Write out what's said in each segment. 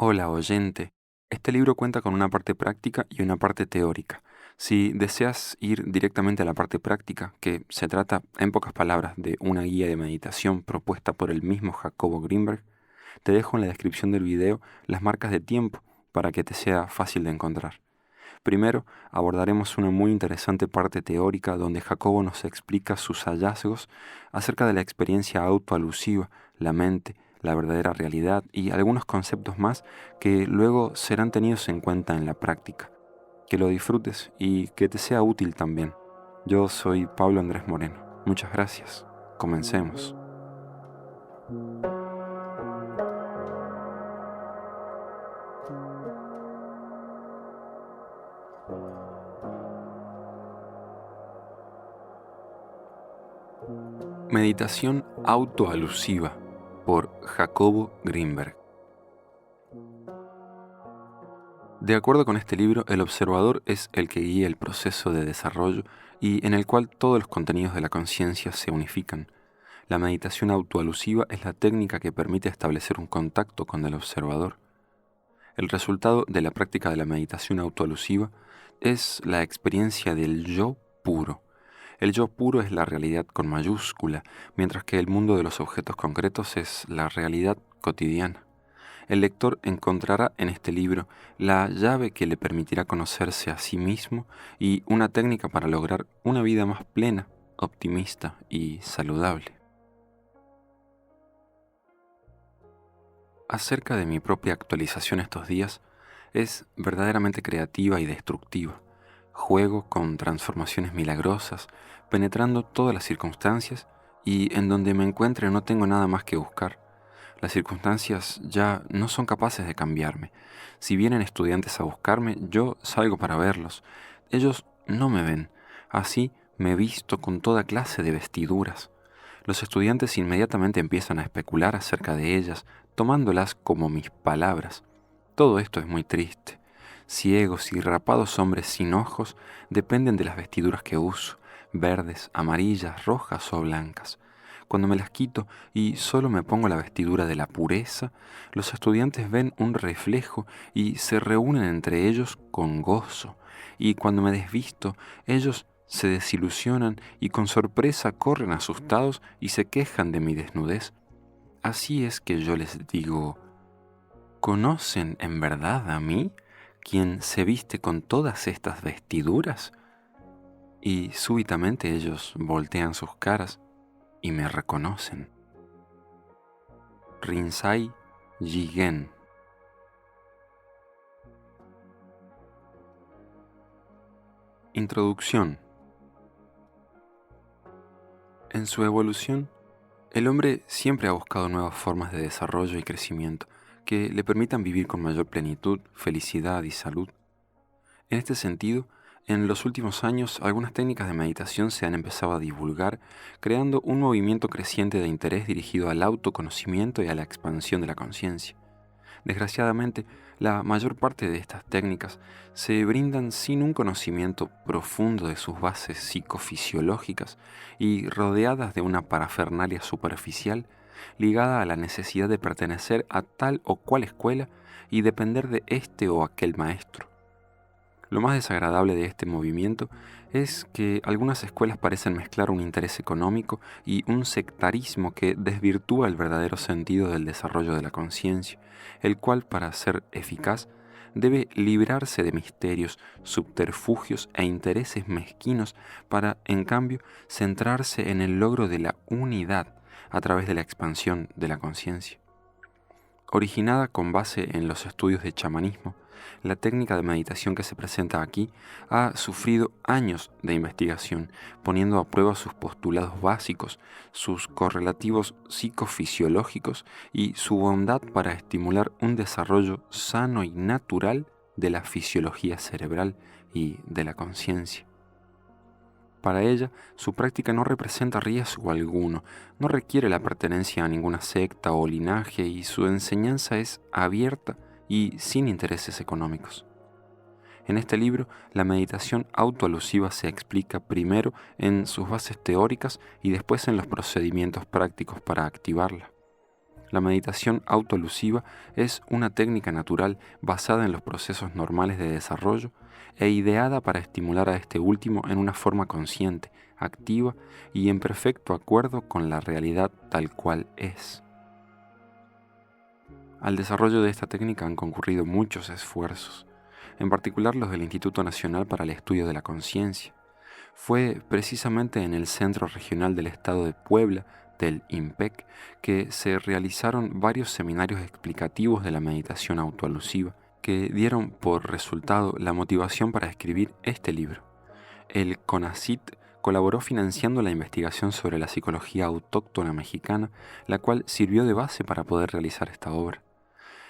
Hola, oyente. Este libro cuenta con una parte práctica y una parte teórica. Si deseas ir directamente a la parte práctica, que se trata, en pocas palabras, de una guía de meditación propuesta por el mismo Jacobo Greenberg, te dejo en la descripción del video las marcas de tiempo para que te sea fácil de encontrar. Primero, abordaremos una muy interesante parte teórica donde Jacobo nos explica sus hallazgos acerca de la experiencia autoalusiva, la mente, la verdadera realidad y algunos conceptos más que luego serán tenidos en cuenta en la práctica. Que lo disfrutes y que te sea útil también. Yo soy Pablo Andrés Moreno. Muchas gracias. Comencemos. Meditación autoalusiva por Jacobo Greenberg. De acuerdo con este libro, el observador es el que guía el proceso de desarrollo y en el cual todos los contenidos de la conciencia se unifican. La meditación autoalusiva es la técnica que permite establecer un contacto con el observador. El resultado de la práctica de la meditación autoalusiva es la experiencia del yo puro. El yo puro es la realidad con mayúscula, mientras que el mundo de los objetos concretos es la realidad cotidiana. El lector encontrará en este libro la llave que le permitirá conocerse a sí mismo y una técnica para lograr una vida más plena, optimista y saludable. Acerca de mi propia actualización estos días, es verdaderamente creativa y destructiva. Juego con transformaciones milagrosas, penetrando todas las circunstancias y en donde me encuentre no tengo nada más que buscar. Las circunstancias ya no son capaces de cambiarme. Si vienen estudiantes a buscarme, yo salgo para verlos. Ellos no me ven. Así me visto con toda clase de vestiduras. Los estudiantes inmediatamente empiezan a especular acerca de ellas, tomándolas como mis palabras. Todo esto es muy triste. Ciegos y rapados hombres sin ojos dependen de las vestiduras que uso, verdes, amarillas, rojas o blancas. Cuando me las quito y solo me pongo la vestidura de la pureza, los estudiantes ven un reflejo y se reúnen entre ellos con gozo. Y cuando me desvisto, ellos se desilusionan y con sorpresa corren asustados y se quejan de mi desnudez. Así es que yo les digo, ¿conocen en verdad a mí, quien se viste con todas estas vestiduras? Y súbitamente ellos voltean sus caras y me reconocen. Rinzai Jigen. Introducción. En su evolución, el hombre siempre ha buscado nuevas formas de desarrollo y crecimiento que le permitan vivir con mayor plenitud, felicidad y salud. En este sentido, en los últimos años, algunas técnicas de meditación se han empezado a divulgar, creando un movimiento creciente de interés dirigido al autoconocimiento y a la expansión de la conciencia. Desgraciadamente, la mayor parte de estas técnicas se brindan sin un conocimiento profundo de sus bases psicofisiológicas y rodeadas de una parafernalia superficial ligada a la necesidad de pertenecer a tal o cual escuela y depender de este o aquel maestro. Lo más desagradable de este movimiento es que algunas escuelas parecen mezclar un interés económico y un sectarismo que desvirtúa el verdadero sentido del desarrollo de la conciencia, el cual, para ser eficaz, debe librarse de misterios, subterfugios e intereses mezquinos para, en cambio, centrarse en el logro de la unidad a través de la expansión de la conciencia. Originada con base en los estudios de chamanismo, la técnica de meditación que se presenta aquí ha sufrido años de investigación, poniendo a prueba sus postulados básicos, sus correlativos psicofisiológicos y su bondad para estimular un desarrollo sano y natural de la fisiología cerebral y de la conciencia. Para ella, su práctica no representa riesgo alguno, no requiere la pertenencia a ninguna secta o linaje y su enseñanza es abierta y sin intereses económicos. En este libro, la meditación autoalusiva se explica primero en sus bases teóricas y después en los procedimientos prácticos para activarla. La meditación autoelusiva es una técnica natural basada en los procesos normales de desarrollo e ideada para estimular a este último en una forma consciente, activa y en perfecto acuerdo con la realidad tal cual es. Al desarrollo de esta técnica han concurrido muchos esfuerzos, en particular los del Instituto Nacional para el Estudio de la Conciencia. Fue precisamente en el Centro Regional del Estado de Puebla, del IMPEC, que se realizaron varios seminarios explicativos de la meditación autoalusiva, que dieron por resultado la motivación para escribir este libro. El CONACYT colaboró financiando la investigación sobre la psicología autóctona mexicana, la cual sirvió de base para poder realizar esta obra.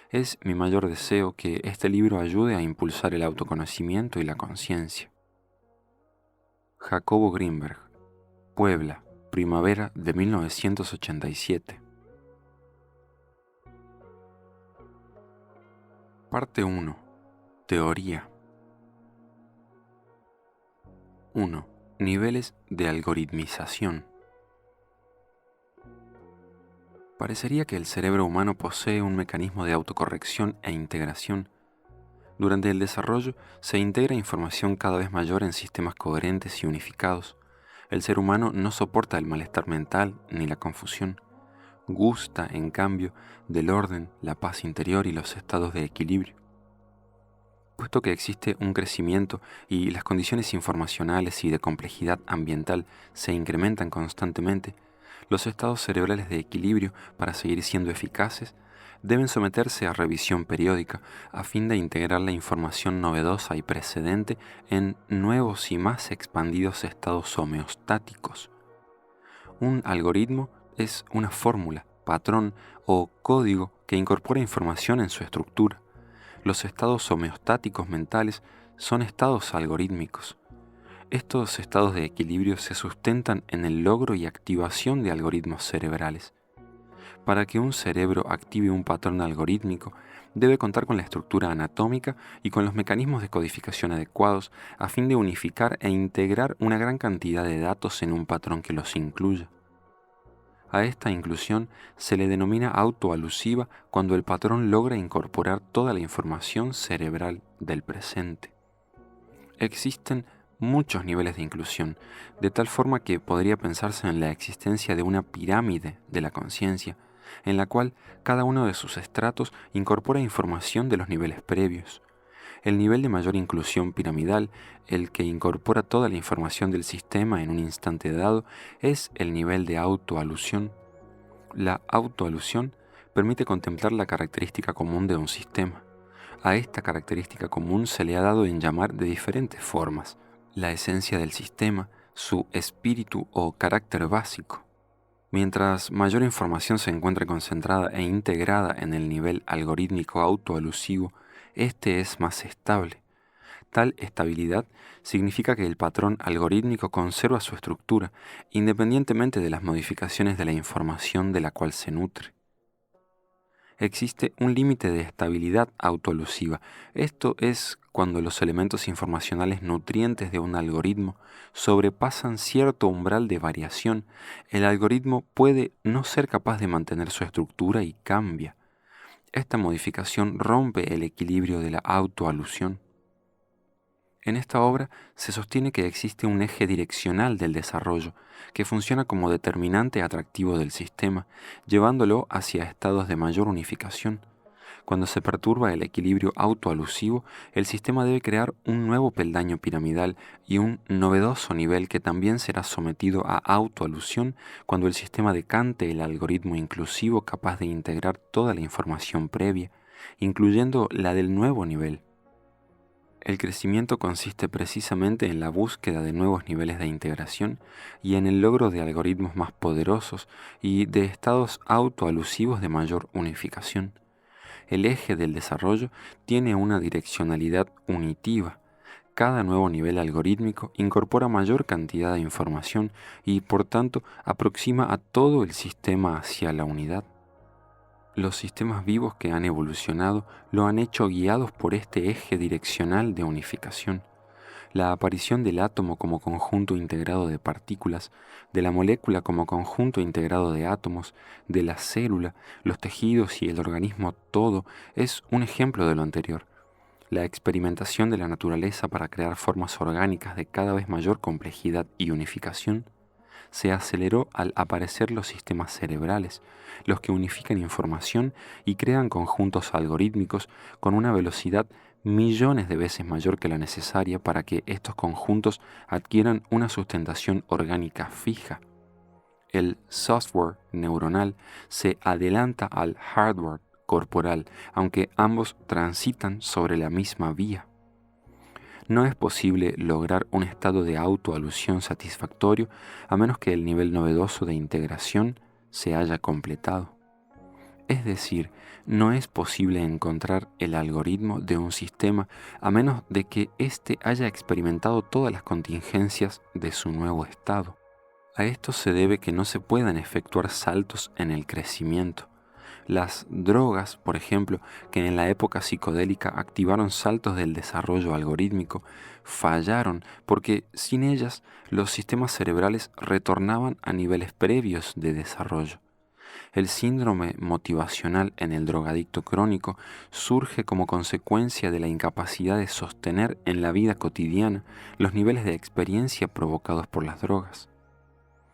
Es mi mayor deseo que este libro ayude a impulsar el autoconocimiento y la conciencia. Jacobo Grinberg, Puebla, primavera de 1987. Parte 1. Teoría. 1. Niveles de algoritmización. Parecería que el cerebro humano posee un mecanismo de autocorrección e integración. Durante el desarrollo se integra información cada vez mayor en sistemas coherentes y unificados. El ser humano no soporta el malestar mental ni la confusión. Gusta, en cambio, del orden, la paz interior y los estados de equilibrio. Puesto que existe un crecimiento y las condiciones informacionales y de complejidad ambiental se incrementan constantemente, los estados cerebrales de equilibrio, para seguir siendo eficaces, deben someterse a revisión periódica a fin de integrar la información novedosa y precedente en nuevos y más expandidos estados homeostáticos. Un algoritmo es una fórmula, patrón o código que incorpora información en su estructura. Los estados homeostáticos mentales son estados algorítmicos. Estos estados de equilibrio se sustentan en el logro y activación de algoritmos cerebrales. Para que un cerebro active un patrón algorítmico, debe contar con la estructura anatómica y con los mecanismos de codificación adecuados a fin de unificar e integrar una gran cantidad de datos en un patrón que los incluya. A esta inclusión se le denomina autoalusiva cuando el patrón logra incorporar toda la información cerebral del presente. Existen muchos niveles de inclusión, de tal forma que podría pensarse en la existencia de una pirámide de la conciencia, en la cual cada uno de sus estratos incorpora información de los niveles previos. El nivel de mayor inclusión piramidal, el que incorpora toda la información del sistema en un instante dado, es el nivel de autoalusión. La autoalusión permite contemplar la característica común de un sistema. A esta característica común se le ha dado en llamar de diferentes formas: la esencia del sistema, su espíritu o carácter básico. Mientras mayor información se encuentre concentrada e integrada en el nivel algorítmico autoalusivo, este es más estable. Tal estabilidad significa que el patrón algorítmico conserva su estructura, independientemente de las modificaciones de la información de la cual se nutre. Existe un límite de estabilidad autoalusiva. Esto es cuando los elementos informacionales nutrientes de un algoritmo sobrepasan cierto umbral de variación. El algoritmo puede no ser capaz de mantener su estructura y cambia. Esta modificación rompe el equilibrio de la autoalusión. En esta obra se sostiene que existe un eje direccional del desarrollo que funciona como determinante atractivo del sistema, llevándolo hacia estados de mayor unificación. Cuando se perturba el equilibrio autoalusivo, el sistema debe crear un nuevo peldaño piramidal y un novedoso nivel que también será sometido a autoalusión cuando el sistema decante el algoritmo inclusivo capaz de integrar toda la información previa, incluyendo la del nuevo nivel. El crecimiento consiste precisamente en la búsqueda de nuevos niveles de integración y en el logro de algoritmos más poderosos y de estados autoalusivos de mayor unificación. El eje del desarrollo tiene una direccionalidad unitiva. Cada nuevo nivel algorítmico incorpora mayor cantidad de información y, por tanto, aproxima a todo el sistema hacia la unidad. Los sistemas vivos que han evolucionado lo han hecho guiados por este eje direccional de unificación. la aparición del átomo como conjunto integrado de partículas, de la molécula como conjunto integrado de átomos, de la célula, los tejidos y el organismo todo, es un ejemplo de lo anterior. La experimentación de la naturaleza para crear formas orgánicas de cada vez mayor complejidad y unificación se aceleró al aparecer los sistemas cerebrales, los que unifican información y crean conjuntos algorítmicos con una velocidad millones de veces mayor que la necesaria para que estos conjuntos adquieran una sustentación orgánica fija. El software neuronal se adelanta al hardware corporal, aunque ambos transitan sobre la misma vía. No es posible lograr un estado de autoalusión satisfactorio a menos que el nivel novedoso de integración se haya completado. Es decir, no es posible encontrar el algoritmo de un sistema a menos de que éste haya experimentado todas las contingencias de su nuevo estado. A esto se debe que no se puedan efectuar saltos en el crecimiento. Las drogas, por ejemplo, que en la época psicodélica activaron saltos del desarrollo algorítmico, fallaron porque sin ellas los sistemas cerebrales retornaban a niveles previos de desarrollo. El síndrome motivacional en el drogadicto crónico surge como consecuencia de la incapacidad de sostener en la vida cotidiana los niveles de experiencia provocados por las drogas.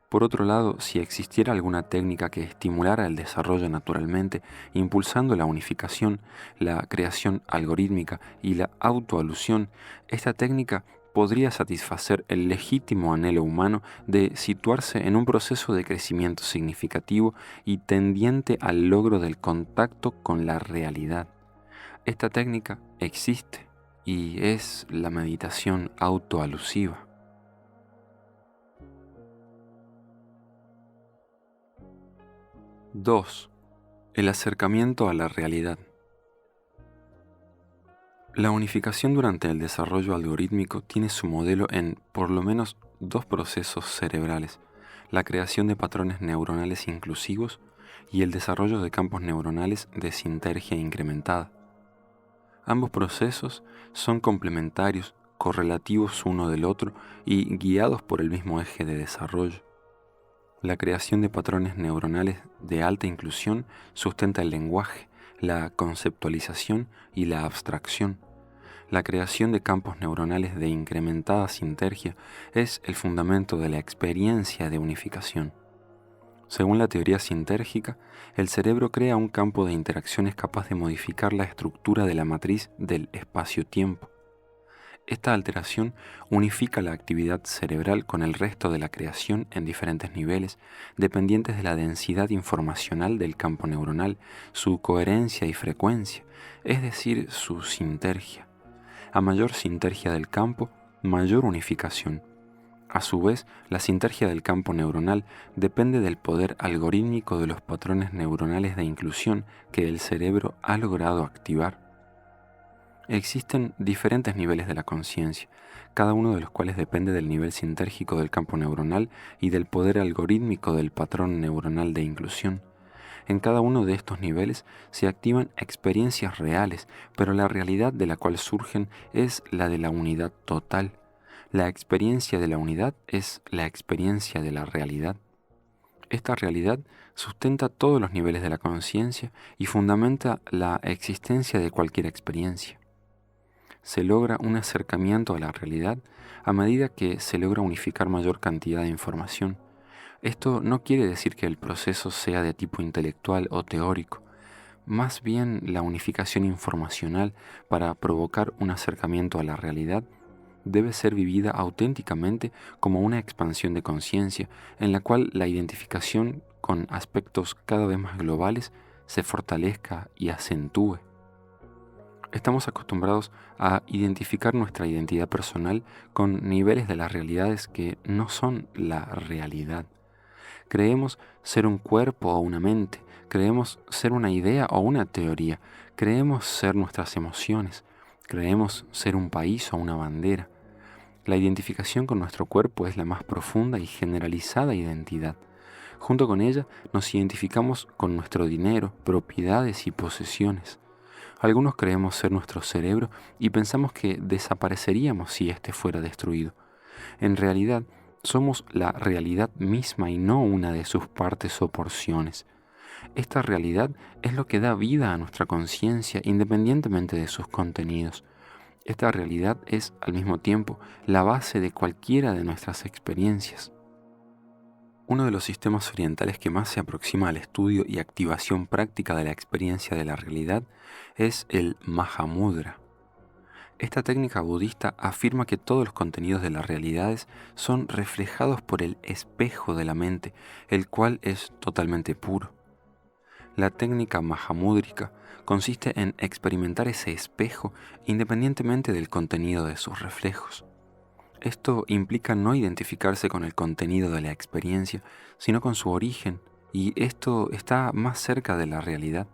Por otro lado, si existiera alguna técnica que estimulara el desarrollo naturalmente, impulsando la unificación, la creación algorítmica y la autoalusión, esta técnica podría satisfacer el legítimo anhelo humano de situarse en un proceso de crecimiento significativo y tendiente al logro del contacto con la realidad. Esta técnica existe y es la meditación autoalusiva. 2. El acercamiento a la realidad. La unificación durante el desarrollo algorítmico tiene su modelo en, por lo menos, dos procesos cerebrales: la creación de patrones neuronales inclusivos y el desarrollo de campos neuronales de sinergia incrementada. Ambos procesos son complementarios, correlativos uno del otro y guiados por el mismo eje de desarrollo. La creación de patrones neuronales de alta inclusión sustenta el lenguaje, la conceptualización y la abstracción. La creación de campos neuronales de incrementada sinergia es el fundamento de la experiencia de unificación. Según la teoría sinérgica, el cerebro crea un campo de interacciones capaz de modificar la estructura de la matriz del espacio-tiempo. Esta alteración unifica la actividad cerebral con el resto de la creación en diferentes niveles, dependientes de la densidad informacional del campo neuronal, su coherencia y frecuencia, es decir, su sinergia. A mayor sinergia del campo, mayor unificación. A su vez, la sinergia del campo neuronal depende del poder algorítmico de los patrones neuronales de inclusión que el cerebro ha logrado activar. Existen diferentes niveles de la conciencia, cada uno de los cuales depende del nivel sinérgico del campo neuronal y del poder algorítmico del patrón neuronal de inclusión. En cada uno de estos niveles se activan experiencias reales, pero la realidad de la cual surgen es la de la unidad total. La experiencia de la unidad es la experiencia de la realidad. Esta realidad sustenta todos los niveles de la conciencia y fundamenta la existencia de cualquier experiencia. Se logra un acercamiento a la realidad a medida que se logra unificar mayor cantidad de información. Esto no quiere decir que el proceso sea de tipo intelectual o teórico. Más bien, la unificación informacional para provocar un acercamiento a la realidad debe ser vivida auténticamente como una expansión de conciencia en la cual la identificación con aspectos cada vez más globales se fortalezca y acentúe. Estamos acostumbrados a identificar nuestra identidad personal con niveles de las realidades que no son la realidad. Creemos ser un cuerpo o una mente, creemos ser una idea o una teoría, creemos ser nuestras emociones, creemos ser un país o una bandera. La identificación con nuestro cuerpo es la más profunda y generalizada identidad. Junto con ella nos identificamos con nuestro dinero, propiedades y posesiones. Algunos creemos ser nuestro cerebro y pensamos que desapareceríamos si éste fuera destruido. En realidad, somos la realidad misma y no una de sus partes o porciones. Esta realidad es lo que da vida a nuestra conciencia independientemente de sus contenidos. Esta realidad es, al mismo tiempo, la base de cualquiera de nuestras experiencias. Uno de los sistemas orientales que más se aproxima al estudio y activación práctica de la experiencia de la realidad es el Mahamudra. Esta técnica budista afirma que todos los contenidos de las realidades son reflejados por el espejo de la mente, el cual es totalmente puro. La técnica mahamúdrica consiste en experimentar ese espejo independientemente del contenido de sus reflejos. Esto implica no identificarse con el contenido de la experiencia, sino con su origen, y esto está más cerca de la realidad.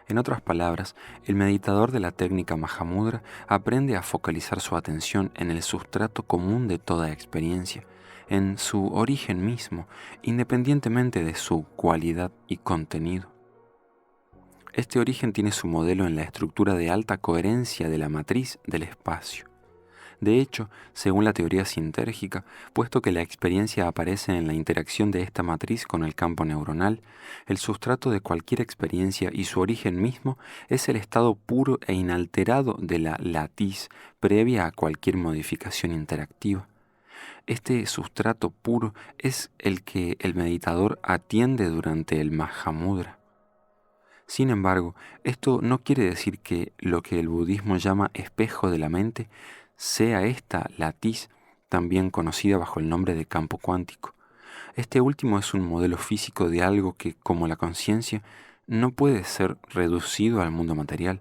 En otras palabras, el meditador de la técnica Mahamudra aprende a focalizar su atención en el sustrato común de toda experiencia, en su origen mismo, independientemente de su cualidad y contenido. Este origen tiene su modelo en la estructura de alta coherencia de la matriz del espacio. De hecho, según la teoría sintérgica, puesto que la experiencia aparece en la interacción de esta matriz con el campo neuronal, el sustrato de cualquier experiencia y su origen mismo es el estado puro e inalterado de la latiz previa a cualquier modificación interactiva. Este sustrato puro es el que el meditador atiende durante el Mahamudra. Sin embargo, esto no quiere decir que lo que el budismo llama espejo de la mente sea esta latiz, también conocida bajo el nombre de campo cuántico. Este último es un modelo físico de algo que, como la conciencia, no puede ser reducido al mundo material.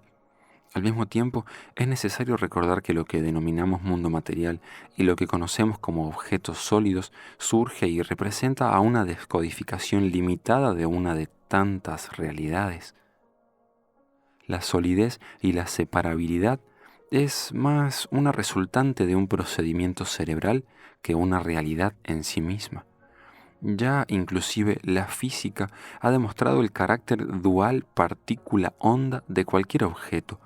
Al mismo tiempo, es necesario recordar que lo que denominamos mundo material y lo que conocemos como objetos sólidos surge y representa a una descodificación limitada de una de tantas realidades. La solidez y la separabilidad es más una resultante de un procedimiento cerebral que una realidad en sí misma. Ya inclusive la física ha demostrado el carácter dual partícula-onda de cualquier objeto.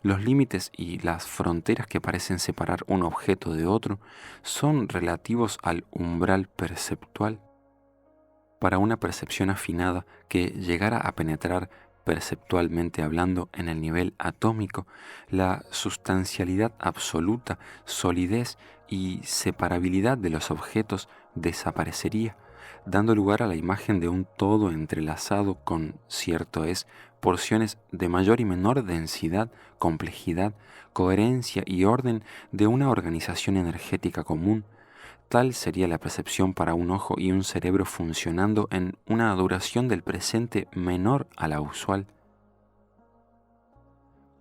Los límites y las fronteras que parecen separar un objeto de otro son relativos al umbral perceptual. Para una percepción afinada que llegara a penetrar perceptualmente hablando en el nivel atómico, la sustancialidad absoluta, solidez y separabilidad de los objetos desaparecería, dando lugar a la imagen de un todo entrelazado con, cierto es, porciones de mayor y menor densidad, complejidad, coherencia y orden de una organización energética común. Tal sería la percepción para un ojo y un cerebro funcionando en una duración del presente menor a la usual.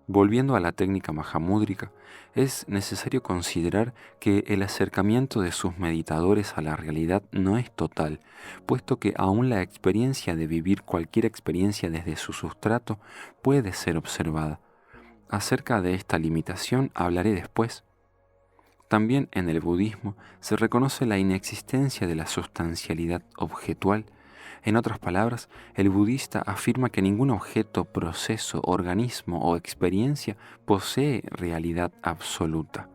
Volviendo a la técnica mahamúdrica, es necesario considerar que el acercamiento de sus meditadores a la realidad no es total, puesto que aún la experiencia de vivir cualquier experiencia desde su sustrato puede ser observada. Acerca de esta limitación hablaré después. También en el budismo se reconoce la inexistencia de la sustancialidad objetual. En otras palabras, el budista afirma que ningún objeto, proceso, organismo o experiencia posee realidad absoluta.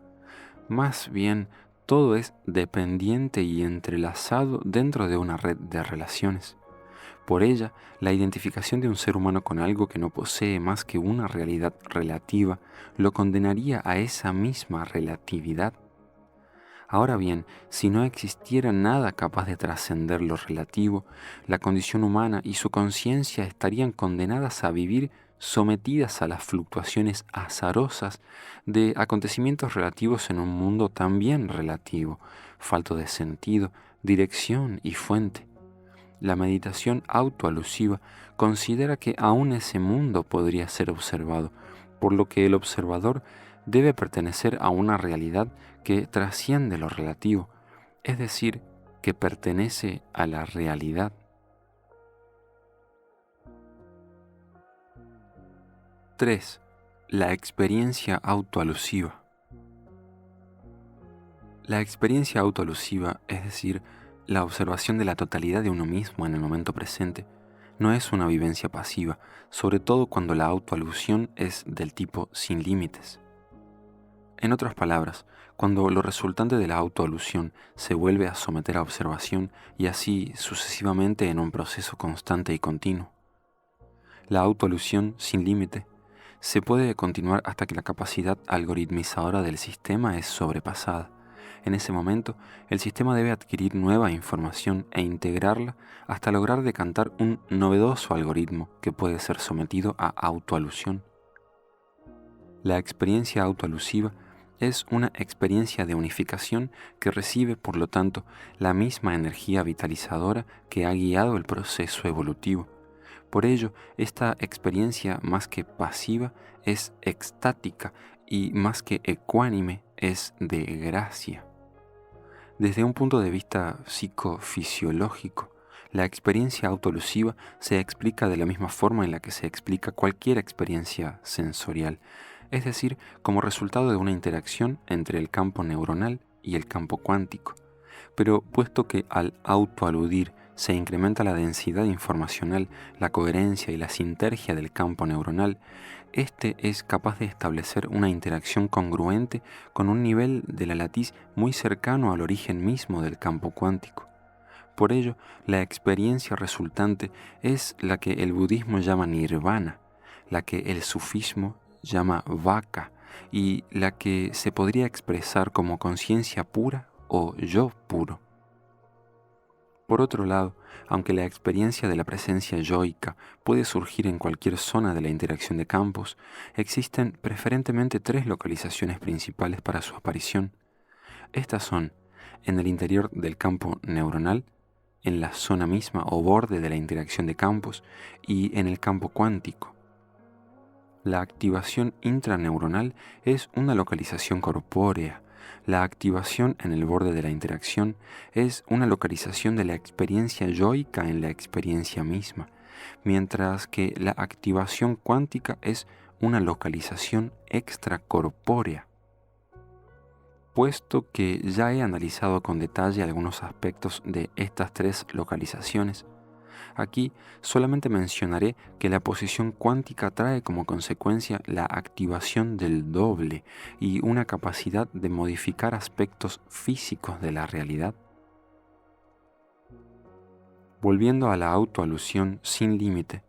Más bien, todo es dependiente y entrelazado dentro de una red de relaciones. Por ella, la identificación de un ser humano con algo que no posee más que una realidad relativa lo condenaría a esa misma relatividad. Ahora bien, si no existiera nada capaz de trascender lo relativo, la condición humana y su conciencia estarían condenadas a vivir sometidas a las fluctuaciones azarosas de acontecimientos relativos en un mundo también relativo, falto de sentido, dirección y fuente. La meditación autoalusiva considera que aún ese mundo podría ser observado, por lo que el observador debe pertenecer a una realidad que trasciende lo relativo, es decir, que pertenece a la realidad. 3. La experiencia autoalusiva. La experiencia autoalusiva, es decir, la observación de la totalidad de uno mismo en el momento presente, no es una vivencia pasiva, sobre todo cuando la autoalusión es del tipo sin límites. En otras palabras, cuando lo resultante de la autoalusión se vuelve a someter a observación y así sucesivamente en un proceso constante y continuo. La autoalusión sin límite se puede continuar hasta que la capacidad algoritmizadora del sistema es sobrepasada. En ese momento, el sistema debe adquirir nueva información e integrarla hasta lograr decantar un novedoso algoritmo que puede ser sometido a autoalusión. La experiencia autoalusiva es una experiencia de unificación que recibe, por lo tanto, la misma energía vitalizadora que ha guiado el proceso evolutivo. Por ello, esta experiencia más que pasiva es extática y más que ecuánime es de gracia. Desde un punto de vista psicofisiológico, la experiencia autoalusiva se explica de la misma forma en la que se explica cualquier experiencia sensorial, es decir, como resultado de una interacción entre el campo neuronal y el campo cuántico. Pero puesto que al autoaludir se incrementa la densidad informacional, la coherencia y la sinergia del campo neuronal, este es capaz de establecer una interacción congruente con un nivel de la latiz muy cercano al origen mismo del campo cuántico. Por ello, la experiencia resultante es la que el budismo llama nirvana, la que el sufismo llama vaka y la que se podría expresar como conciencia pura o yo puro. Por otro lado, aunque la experiencia de la presencia yoica puede surgir en cualquier zona de la interacción de campos, existen preferentemente tres localizaciones principales para su aparición. Estas son en el interior del campo neuronal, en la zona misma o borde de la interacción de campos y en el campo cuántico. La activación intraneuronal es una localización corpórea. La activación en el borde de la interacción es una localización de la experiencia yoica en la experiencia misma, mientras que la activación cuántica es una localización extracorpórea. Puesto que ya he analizado con detalle algunos aspectos de estas tres localizaciones, aquí solamente mencionaré que la posición cuántica trae como consecuencia la activación del doble y una capacidad de modificar aspectos físicos de la realidad. Volviendo a la autoalusión sin límite,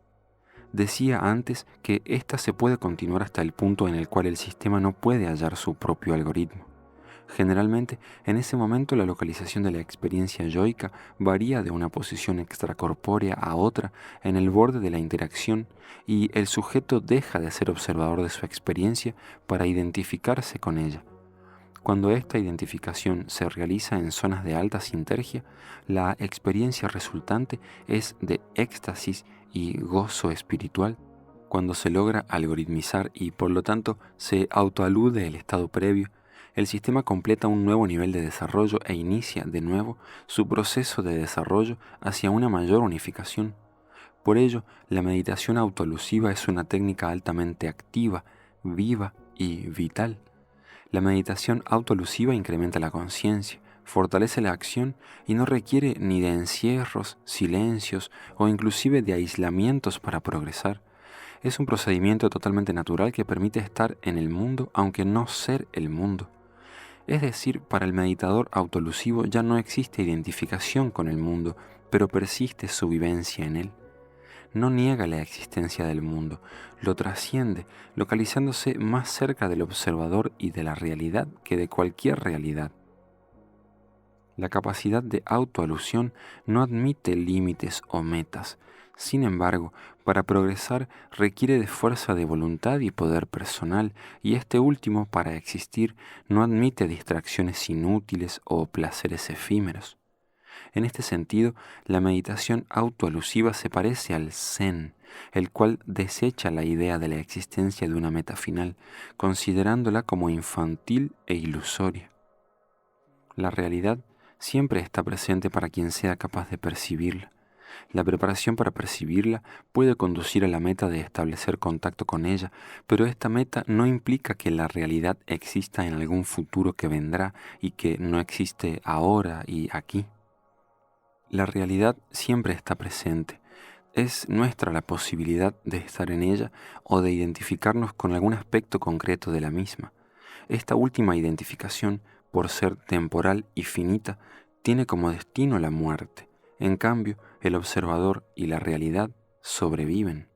decía antes que ésta se puede continuar hasta el punto en el cual el sistema no puede hallar su propio algoritmo. Generalmente, en ese momento la localización de la experiencia yoica varía de una posición extracorpórea a otra en el borde de la interacción y el sujeto deja de ser observador de su experiencia para identificarse con ella. Cuando esta identificación se realiza en zonas de alta sinergia, la experiencia resultante es de éxtasis y gozo espiritual. Cuando se logra algoritmizar y por lo tanto se autoalude el estado previo, el sistema completa un nuevo nivel de desarrollo e inicia de nuevo su proceso de desarrollo hacia una mayor unificación. Por ello, la meditación autoalusiva es una técnica altamente activa, viva y vital. La meditación autoalusiva incrementa la conciencia, fortalece la acción y no requiere ni de encierros, silencios o inclusive de aislamientos para progresar. Es un procedimiento totalmente natural que permite estar en el mundo aunque no ser el mundo. Es decir, para el meditador autoalusivo ya no existe identificación con el mundo, pero persiste su vivencia en él. No niega la existencia del mundo, lo trasciende, localizándose más cerca del observador y de la realidad que de cualquier realidad. La capacidad de autoalusión no admite límites o metas. Sin embargo, para progresar requiere de fuerza de voluntad y poder personal, y este último, para existir, no admite distracciones inútiles o placeres efímeros. En este sentido, la meditación autoalusiva se parece al Zen, el cual desecha la idea de la existencia de una meta final, considerándola como infantil e ilusoria. La realidad siempre está presente para quien sea capaz de percibirla. La preparación para percibirla puede conducir a la meta de establecer contacto con ella, pero esta meta no implica que la realidad exista en algún futuro que vendrá y que no existe ahora y aquí. La realidad siempre está presente, Es nuestra la posibilidad de estar en ella o de identificarnos con algún aspecto concreto de la misma. Esta última identificación, por ser temporal y finita, tiene como destino la muerte. En cambio, el observador y la realidad sobreviven.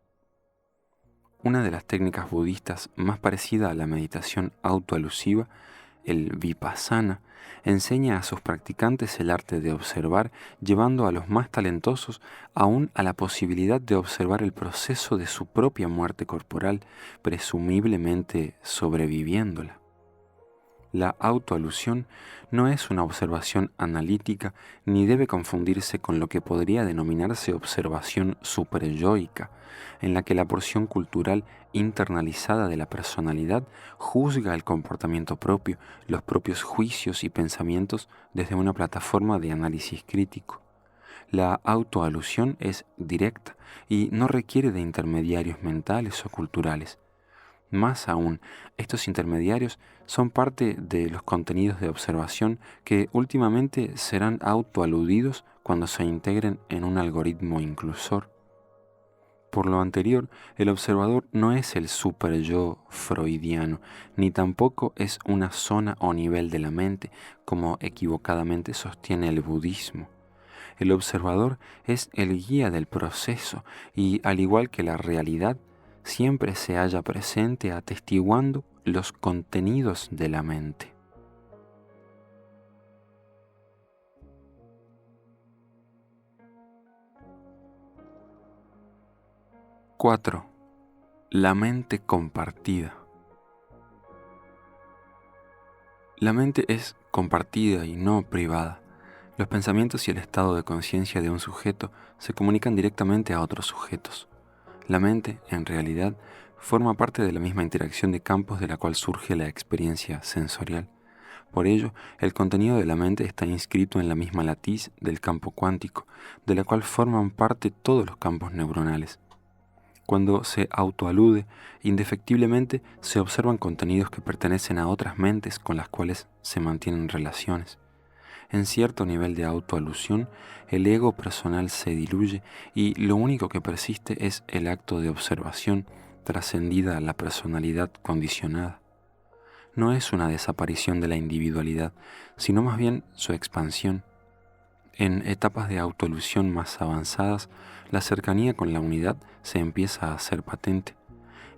Una de las técnicas budistas más parecida a la meditación autoalusiva, el vipassana, enseña a sus practicantes el arte de observar, llevando a los más talentosos aún a la posibilidad de observar el proceso de su propia muerte corporal, presumiblemente sobreviviéndola. La autoalusión no es una observación analítica ni debe confundirse con lo que podría denominarse observación superyoica, en la que la porción cultural internalizada de la personalidad juzga el comportamiento propio, los propios juicios y pensamientos desde una plataforma de análisis crítico. La autoalusión es directa y no requiere de intermediarios mentales o culturales. Más aún, estos intermediarios son parte de los contenidos de observación que últimamente serán autoaludidos cuando se integren en un algoritmo inclusor. Por lo anterior, el observador no es el superyo freudiano, ni tampoco es una zona o nivel de la mente, como equivocadamente sostiene el budismo. El observador es el guía del proceso y, al igual que la realidad, siempre se halla presente atestiguando los contenidos de la mente. ¡4! La mente compartida. La mente es compartida y no privada. Los pensamientos y el estado de conciencia de un sujeto se comunican directamente a otros sujetos. La mente, en realidad, forma parte de la misma interacción de campos de la cual surge la experiencia sensorial. Por ello, el contenido de la mente está inscrito en la misma latiz del campo cuántico, de la cual forman parte todos los campos neuronales. Cuando se autoalude, indefectiblemente se observan contenidos que pertenecen a otras mentes con las cuales se mantienen relaciones. En cierto nivel de autoalusión, el ego personal se diluye y lo único que persiste es el acto de observación, trascendida a la personalidad condicionada. No es una desaparición de la individualidad, sino más bien su expansión. En etapas de autoalusión más avanzadas, la cercanía con la unidad se empieza a hacer patente.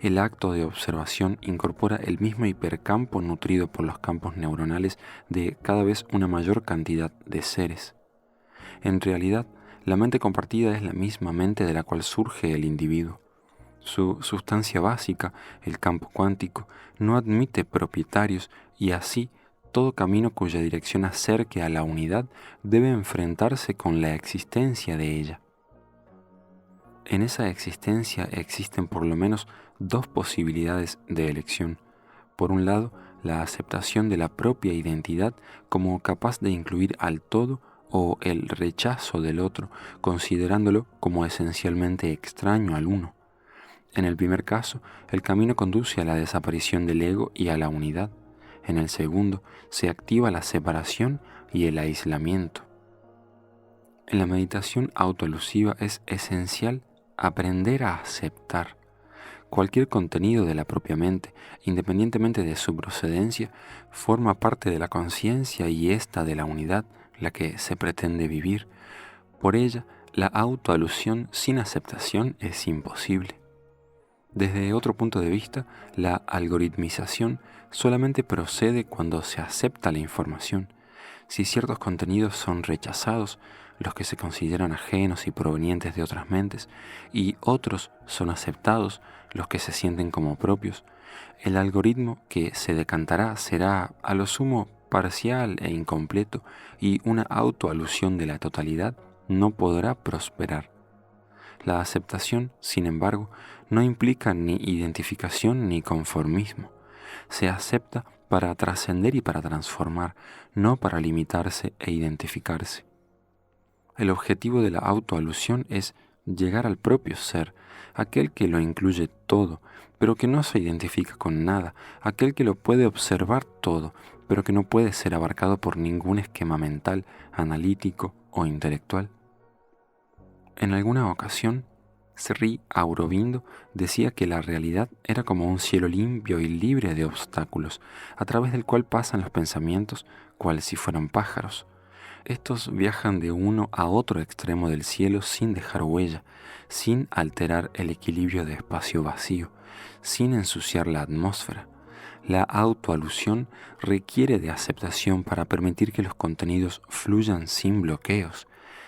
El acto de observación incorpora el mismo hipercampo nutrido por los campos neuronales de cada vez una mayor cantidad de seres. En realidad, la mente compartida es la misma mente de la cual surge el individuo. Su sustancia básica, el campo cuántico, no admite propietarios y así todo camino cuya dirección acerque a la unidad debe enfrentarse con la existencia de ella. En esa existencia existen por lo menos dos posibilidades de elección. Por un lado, la aceptación de la propia identidad como capaz de incluir al todo o el rechazo del otro, considerándolo como esencialmente extraño al uno. En el primer caso, el camino conduce a la desaparición del ego y a la unidad. En el segundo, se activa la separación y el aislamiento. En la meditación autoalusiva es esencial aprender a aceptar cualquier contenido de la propia mente, independientemente de su procedencia, forma parte de la conciencia y ésta de la unidad, la que se pretende vivir. Por ella, la autoalusión sin aceptación es imposible. Desde otro punto de vista, la algoritmización solamente procede cuando se acepta la información. Si ciertos contenidos son rechazados, los que se consideran ajenos y provenientes de otras mentes, y otros son aceptados, los que se sienten como propios, el algoritmo que se decantará será a lo sumo parcial e incompleto, y una autoalusión de la totalidad no podrá prosperar. La aceptación, sin embargo, no implica ni identificación ni conformismo. Se acepta para trascender y para transformar, no para limitarse e identificarse. El objetivo de la autoalusión es llegar al propio ser, aquel que lo incluye todo, pero que no se identifica con nada, aquel que lo puede observar todo, pero que no puede ser abarcado por ningún esquema mental, analítico o intelectual. En alguna ocasión, Sri Aurobindo decía que la realidad era como un cielo limpio y libre de obstáculos, a través del cual pasan los pensamientos cual si fueran pájaros. Estos viajan de uno a otro extremo del cielo sin dejar huella, sin alterar el equilibrio de espacio vacío, sin ensuciar la atmósfera. La autoalusión requiere de aceptación para permitir que los contenidos fluyan sin bloqueos,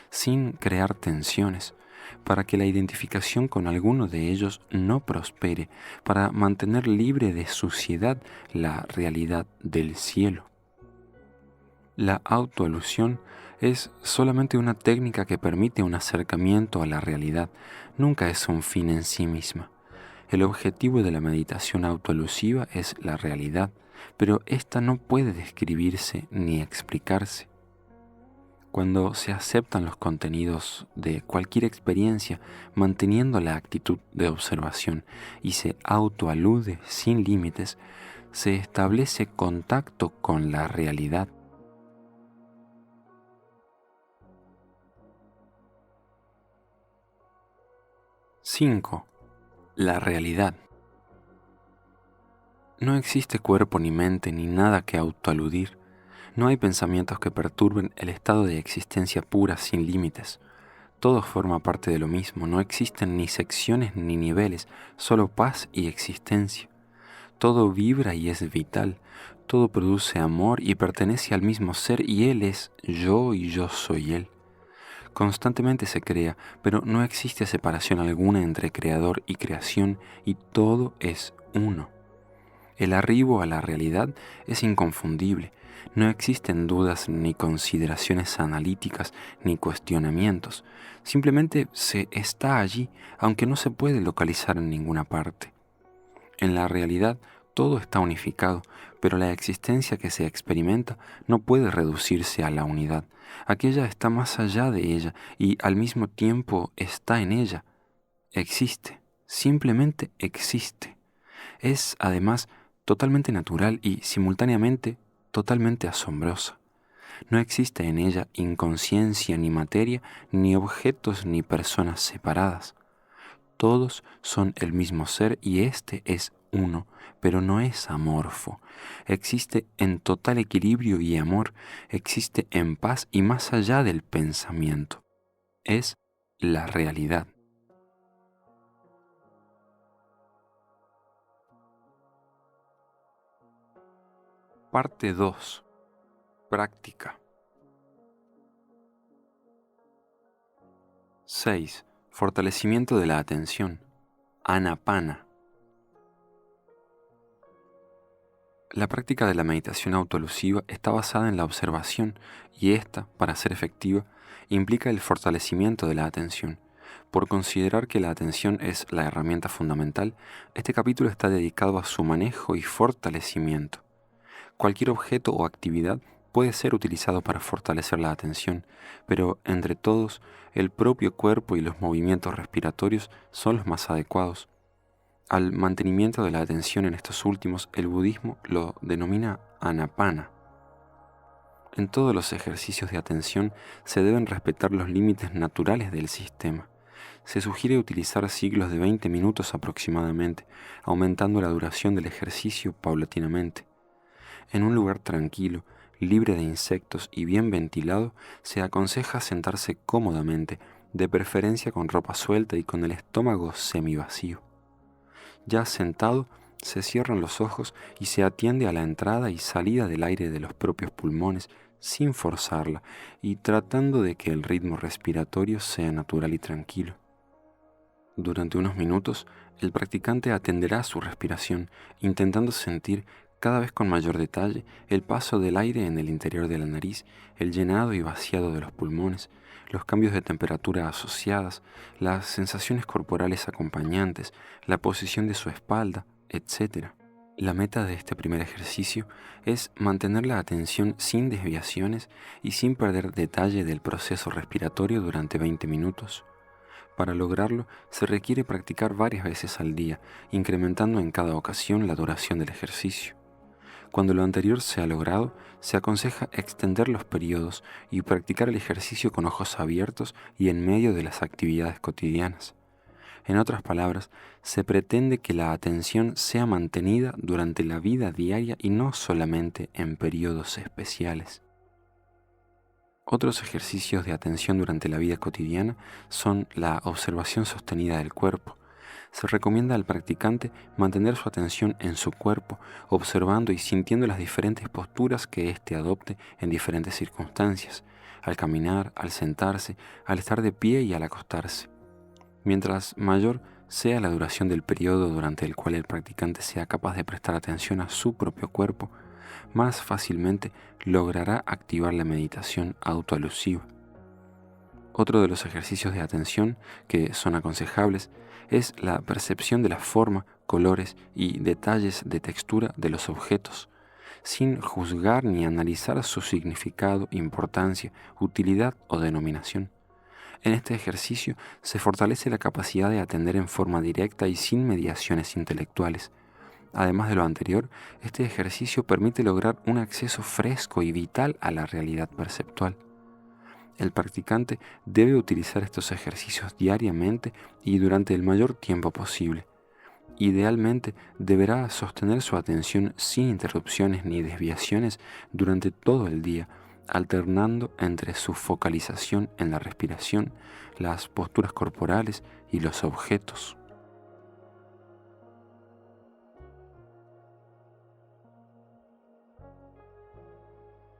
sin crear tensiones, para que la identificación con alguno de ellos no prospere, para mantener libre de suciedad la realidad del cielo. La autoalusión es solamente una técnica que permite un acercamiento a la realidad, nunca es un fin en sí misma. El objetivo de la meditación autoalusiva es la realidad, pero ésta no puede describirse ni explicarse. Cuando se aceptan los contenidos de cualquier experiencia manteniendo la actitud de observación y se autoalude sin límites, se establece contacto con la realidad. ¡5! La realidad. No existe cuerpo ni mente ni nada que autoaludir. No hay pensamientos que perturben el estado de existencia pura sin límites. Todo forma parte de lo mismo, no existen ni secciones ni niveles, solo paz y existencia. Todo vibra y es vital, todo produce amor y pertenece al mismo ser y Él es yo y yo soy Él. Constantemente se crea, pero no existe separación alguna entre creador y creación y todo es uno. El arribo a la realidad es inconfundible. No existen dudas ni consideraciones analíticas ni cuestionamientos. Simplemente se está allí, aunque no se puede localizar en ninguna parte. En la realidad todo está unificado, pero la existencia que se experimenta no puede reducirse a la unidad. Aquella está más allá de ella y al mismo tiempo está en ella. Existe, simplemente existe. Es además totalmente natural y simultáneamente totalmente asombrosa. No existe en ella inconsciencia ni materia, ni objetos ni personas separadas. Todos son el mismo ser y éste es uno, pero no es amorfo. Existe en total equilibrio y amor, existe en paz y más allá del pensamiento. Es la realidad. Parte 2. Práctica. 6. Fortalecimiento de la atención. Anapana. La práctica de la meditación autoalusiva está basada en la observación y esta, para ser efectiva, implica el fortalecimiento de la atención. Por considerar que la atención es la herramienta fundamental, este capítulo está dedicado a su manejo y fortalecimiento. Cualquier objeto o actividad puede ser utilizado para fortalecer la atención, pero entre todos, el propio cuerpo y los movimientos respiratorios son los más adecuados. Al mantenimiento de la atención en estos últimos, el budismo lo denomina anapana. En todos los ejercicios de atención se deben respetar los límites naturales del sistema. Se sugiere utilizar ciclos de 20 minutos aproximadamente, aumentando la duración del ejercicio paulatinamente. En un lugar tranquilo, libre de insectos y bien ventilado, se aconseja sentarse cómodamente, de preferencia con ropa suelta y con el estómago semivacío. Ya sentado, se cierran los ojos y se atiende a la entrada y salida del aire de los propios pulmones sin forzarla y tratando de que el ritmo respiratorio sea natural y tranquilo. Durante unos minutos, el practicante atenderá a su respiración, intentando sentir cada vez con mayor detalle el paso del aire en el interior de la nariz, el llenado y vaciado de los pulmones, los cambios de temperatura asociadas, las sensaciones corporales acompañantes, la posición de su espalda, etc. La meta de este primer ejercicio es mantener la atención sin desviaciones y sin perder detalle del proceso respiratorio durante 20 minutos. Para lograrlo, se requiere practicar varias veces al día, incrementando en cada ocasión la duración del ejercicio. Cuando lo anterior se ha logrado, se aconseja extender los periodos y practicar el ejercicio con ojos abiertos y en medio de las actividades cotidianas. En otras palabras, se pretende que la atención sea mantenida durante la vida diaria y no solamente en periodos especiales. Otros ejercicios de atención durante la vida cotidiana son la observación sostenida del cuerpo. Se recomienda al practicante mantener su atención en su cuerpo, observando y sintiendo las diferentes posturas que éste adopte en diferentes circunstancias, al caminar, al sentarse, al estar de pie y al acostarse. Mientras mayor sea la duración del periodo durante el cual el practicante sea capaz de prestar atención a su propio cuerpo, más fácilmente logrará activar la meditación autoalusiva. Otro de los ejercicios de atención que son aconsejables es la percepción de la forma, colores y detalles de textura de los objetos, sin juzgar ni analizar su significado, importancia, utilidad o denominación. En este ejercicio se fortalece la capacidad de atender en forma directa y sin mediaciones intelectuales. Además de lo anterior, este ejercicio permite lograr un acceso fresco y vital a la realidad perceptual. El practicante debe utilizar estos ejercicios diariamente y durante el mayor tiempo posible. Idealmente, deberá sostener su atención sin interrupciones ni desviaciones durante todo el día, alternando entre su focalización en la respiración, las posturas corporales y los objetos.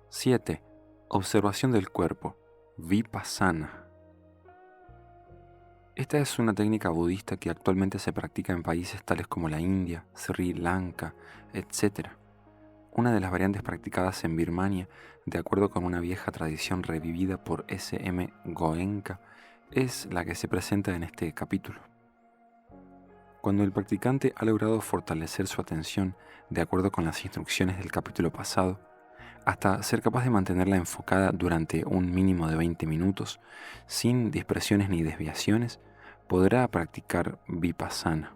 7. Observación del cuerpo. Vipassana. Esta es una técnica budista que actualmente se practica en países tales como la India, Sri Lanka, etc. Una de las variantes practicadas en Birmania, de acuerdo con una vieja tradición revivida por S.M. Goenka, es la que se presenta en este capítulo. Cuando el practicante ha logrado fortalecer su atención, de acuerdo con las instrucciones del capítulo pasado, hasta ser capaz de mantenerla enfocada durante un mínimo de 20 minutos, sin dispersiones ni desviaciones, podrá practicar Vipassana.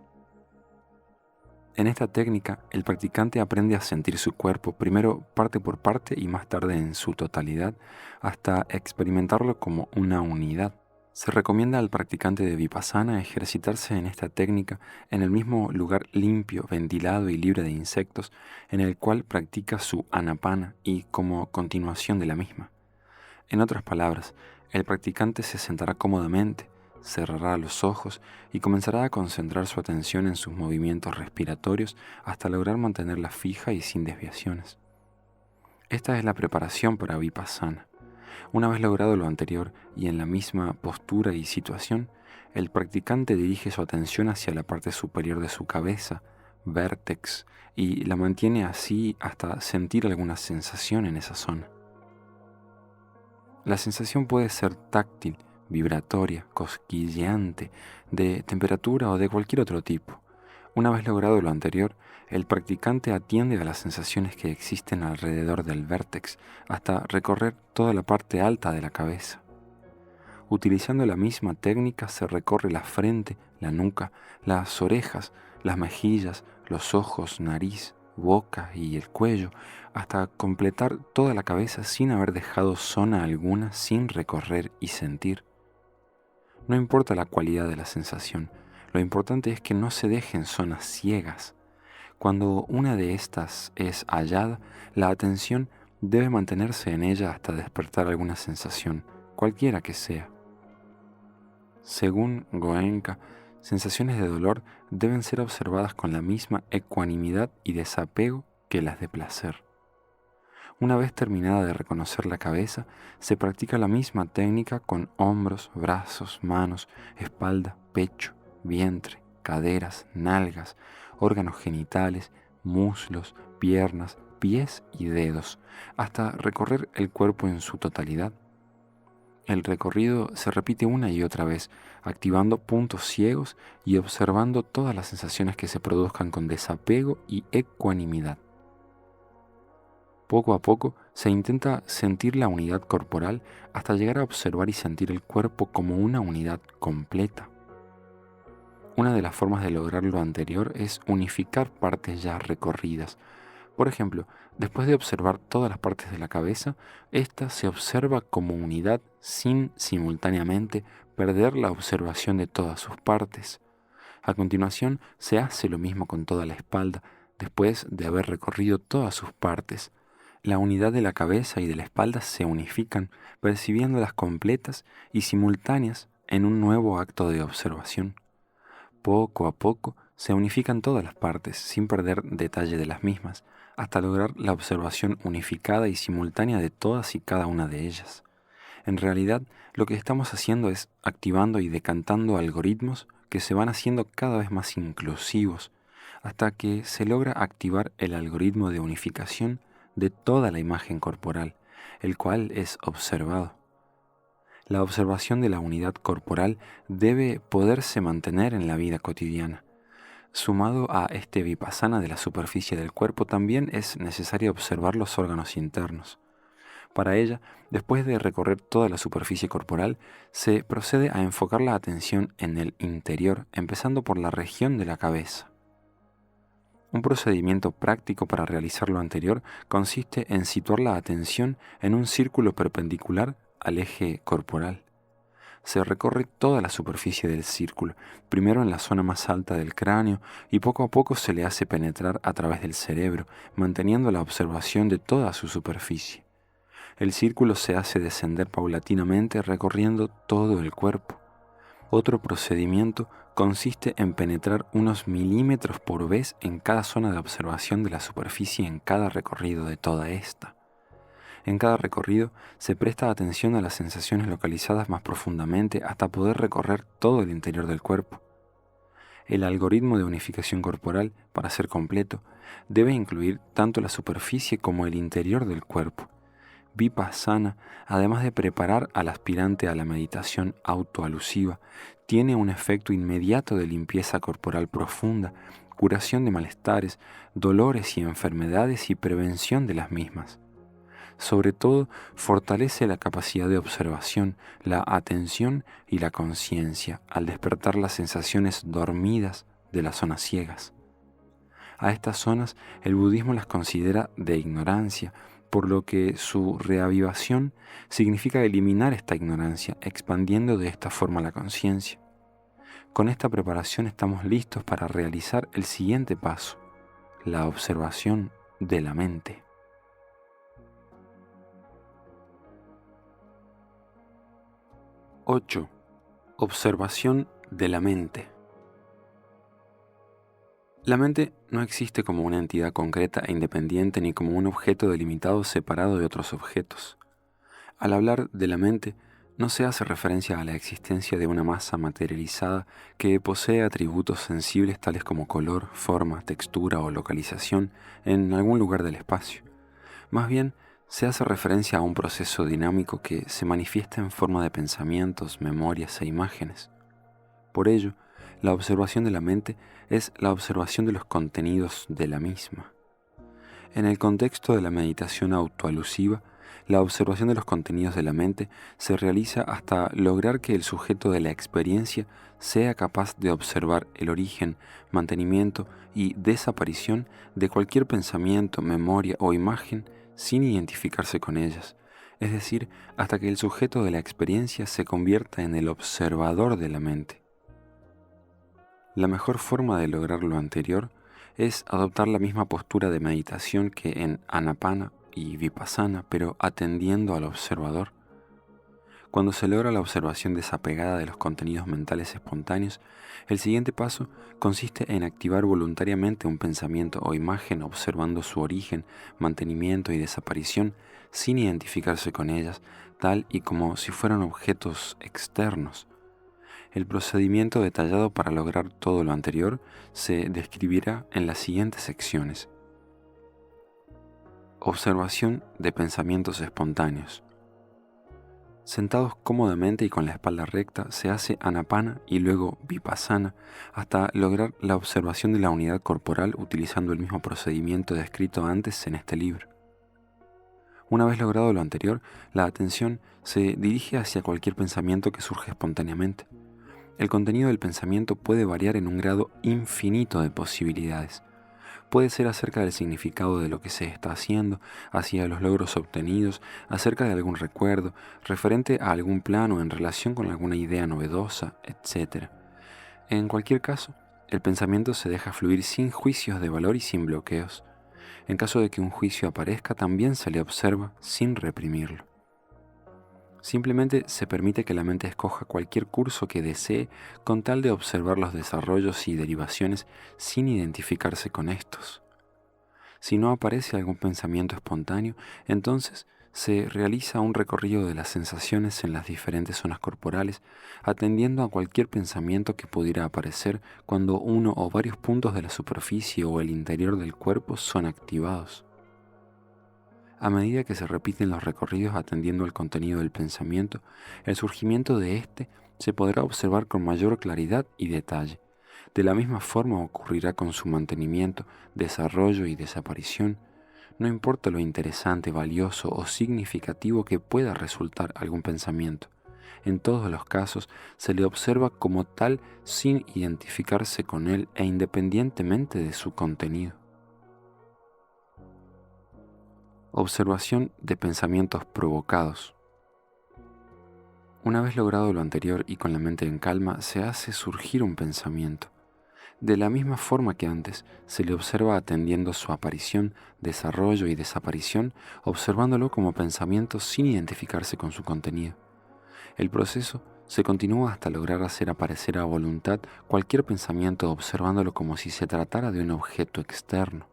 En esta técnica, el practicante aprende a sentir su cuerpo primero parte por parte y más tarde en su totalidad, hasta experimentarlo como una unidad. Se recomienda al practicante de Vipassana ejercitarse en esta técnica en el mismo lugar limpio, ventilado y libre de insectos en el cual practica su Anapana y como continuación de la misma. En otras palabras, el practicante se sentará cómodamente, cerrará los ojos y comenzará a concentrar su atención en sus movimientos respiratorios hasta lograr mantenerla fija y sin desviaciones. Esta es la preparación para Vipassana. Una vez logrado lo anterior y en la misma postura y situación, el practicante dirige su atención hacia la parte superior de su cabeza, vértex, y la mantiene así hasta sentir alguna sensación en esa zona. La sensación puede ser táctil, vibratoria, cosquilleante, de temperatura o de cualquier otro tipo. Una vez logrado lo anterior, el practicante atiende a las sensaciones que existen alrededor del vértex hasta recorrer toda la parte alta de la cabeza. Utilizando la misma técnica se recorre la frente, la nuca, las orejas, las mejillas, los ojos, nariz, boca y el cuello, hasta completar toda la cabeza sin haber dejado zona alguna sin recorrer y sentir. No importa la cualidad de la sensación, lo importante es que no se dejen zonas ciegas. Cuando una de estas es hallada, la atención debe mantenerse en ella hasta despertar alguna sensación, cualquiera que sea. Según Goenka, sensaciones de dolor deben ser observadas con la misma ecuanimidad y desapego que las de placer. Una vez terminada de reconocer la cabeza, se practica la misma técnica con hombros, brazos, manos, espalda, pecho, vientre, caderas, nalgas, órganos genitales, muslos, piernas, pies y dedos, hasta recorrer el cuerpo en su totalidad. El recorrido se repite una y otra vez, activando puntos ciegos y observando todas las sensaciones que se produzcan con desapego y ecuanimidad. Poco a poco se intenta sentir la unidad corporal hasta llegar a observar y sentir el cuerpo como una unidad completa. Una de las formas de lograr lo anterior es unificar partes ya recorridas. Por ejemplo, después de observar todas las partes de la cabeza, ésta se observa como unidad sin simultáneamente perder la observación de todas sus partes. A continuación, se hace lo mismo con toda la espalda, después de haber recorrido todas sus partes. La unidad de la cabeza y de la espalda se unifican, percibiéndolas completas y simultáneas en un nuevo acto de observación. Poco a poco se unifican todas las partes, sin perder detalle de las mismas, hasta lograr la observación unificada y simultánea de todas y cada una de ellas. En realidad, lo que estamos haciendo es activando y decantando algoritmos que se van haciendo cada vez más inclusivos, hasta que se logra activar el algoritmo de unificación de toda la imagen corporal, el cual es observado. La observación de la unidad corporal debe poderse mantener en la vida cotidiana. Sumado a este vipassana de la superficie del cuerpo, también es necesario observar los órganos internos. Para ella, después de recorrer toda la superficie corporal, se procede a enfocar la atención en el interior, empezando por la región de la cabeza. Un procedimiento práctico para realizar lo anterior consiste en situar la atención en un círculo perpendicular al eje corporal. Se recorre toda la superficie del círculo, primero en la zona más alta del cráneo y poco a poco se le hace penetrar a través del cerebro, manteniendo la observación de toda su superficie. El círculo se hace descender paulatinamente recorriendo todo el cuerpo. Otro procedimiento consiste en penetrar unos milímetros por vez en cada zona de observación de la superficie en cada recorrido de toda esta. En cada recorrido se presta atención a las sensaciones localizadas más profundamente hasta poder recorrer todo el interior del cuerpo. El algoritmo de unificación corporal, para ser completo, debe incluir tanto la superficie como el interior del cuerpo. Vipassana, además de preparar al aspirante a la meditación autoalusiva, tiene un efecto inmediato de limpieza corporal profunda, curación de malestares, dolores y enfermedades y prevención de las mismas. Sobre todo, fortalece la capacidad de observación, la atención y la conciencia al despertar las sensaciones dormidas de las zonas ciegas. A estas zonas el budismo las considera de ignorancia, por lo que su reavivación significa eliminar esta ignorancia, expandiendo de esta forma la conciencia. Con esta preparación estamos listos para realizar el siguiente paso, la observación de la mente. ¡8! Observación de la mente. La mente no existe como una entidad concreta e independiente ni como un objeto delimitado separado de otros objetos. Al hablar de la mente, no se hace referencia a la existencia de una masa materializada que posee atributos sensibles tales como color, forma, textura o localización en algún lugar del espacio. Más bien, se hace referencia a un proceso dinámico que se manifiesta en forma de pensamientos, memorias e imágenes. Por ello, la observación de la mente es la observación de los contenidos de la misma. En el contexto de la meditación autoalusiva, la observación de los contenidos de la mente se realiza hasta lograr que el sujeto de la experiencia sea capaz de observar el origen, mantenimiento y desaparición de cualquier pensamiento, memoria o imagen sin identificarse con ellas, es decir, hasta que el sujeto de la experiencia se convierta en el observador de la mente. La mejor forma de lograr lo anterior es adoptar la misma postura de meditación que en Anapana y Vipassana, pero atendiendo al observador. Cuando se logra la observación desapegada de los contenidos mentales espontáneos, el siguiente paso consiste en activar voluntariamente un pensamiento o imagen observando su origen, mantenimiento y desaparición sin identificarse con ellas, tal y como si fueran objetos externos. El procedimiento detallado para lograr todo lo anterior se describirá en las siguientes secciones. Observación de pensamientos espontáneos. Sentados cómodamente y con la espalda recta, se hace Anapana y luego Vipassana hasta lograr la observación de la unidad corporal utilizando el mismo procedimiento descrito antes en este libro. Una vez logrado lo anterior, la atención se dirige hacia cualquier pensamiento que surge espontáneamente. El contenido del pensamiento puede variar en un grado infinito de posibilidades. Puede ser acerca del significado de lo que se está haciendo, hacia los logros obtenidos, acerca de algún recuerdo, referente a algún plano en relación con alguna idea novedosa, etc. En cualquier caso, El pensamiento se deja fluir sin juicios de valor y sin bloqueos. En caso de que un juicio aparezca, también se le observa sin reprimirlo. Simplemente se permite que la mente escoja cualquier curso que desee con tal de observar los desarrollos y derivaciones sin identificarse con estos. Si no aparece algún pensamiento espontáneo, entonces se realiza un recorrido de las sensaciones en las diferentes zonas corporales, atendiendo a cualquier pensamiento que pudiera aparecer cuando uno o varios puntos de la superficie o el interior del cuerpo son activados. A medida que se repiten los recorridos atendiendo al contenido del pensamiento, el surgimiento de éste se podrá observar con mayor claridad y detalle. De la misma forma ocurrirá con su mantenimiento, desarrollo y desaparición. No importa lo interesante, valioso o significativo que pueda resultar algún pensamiento. En todos los casos se le observa como tal sin identificarse con él e independientemente de su contenido. Observación de pensamientos provocados. Una vez logrado lo anterior y con la mente en calma, se hace surgir un pensamiento. De la misma forma que antes, se le observa atendiendo su aparición, desarrollo y desaparición, observándolo como pensamiento sin identificarse con su contenido. El proceso se continúa hasta lograr hacer aparecer a voluntad cualquier pensamiento observándolo como si se tratara de un objeto externo.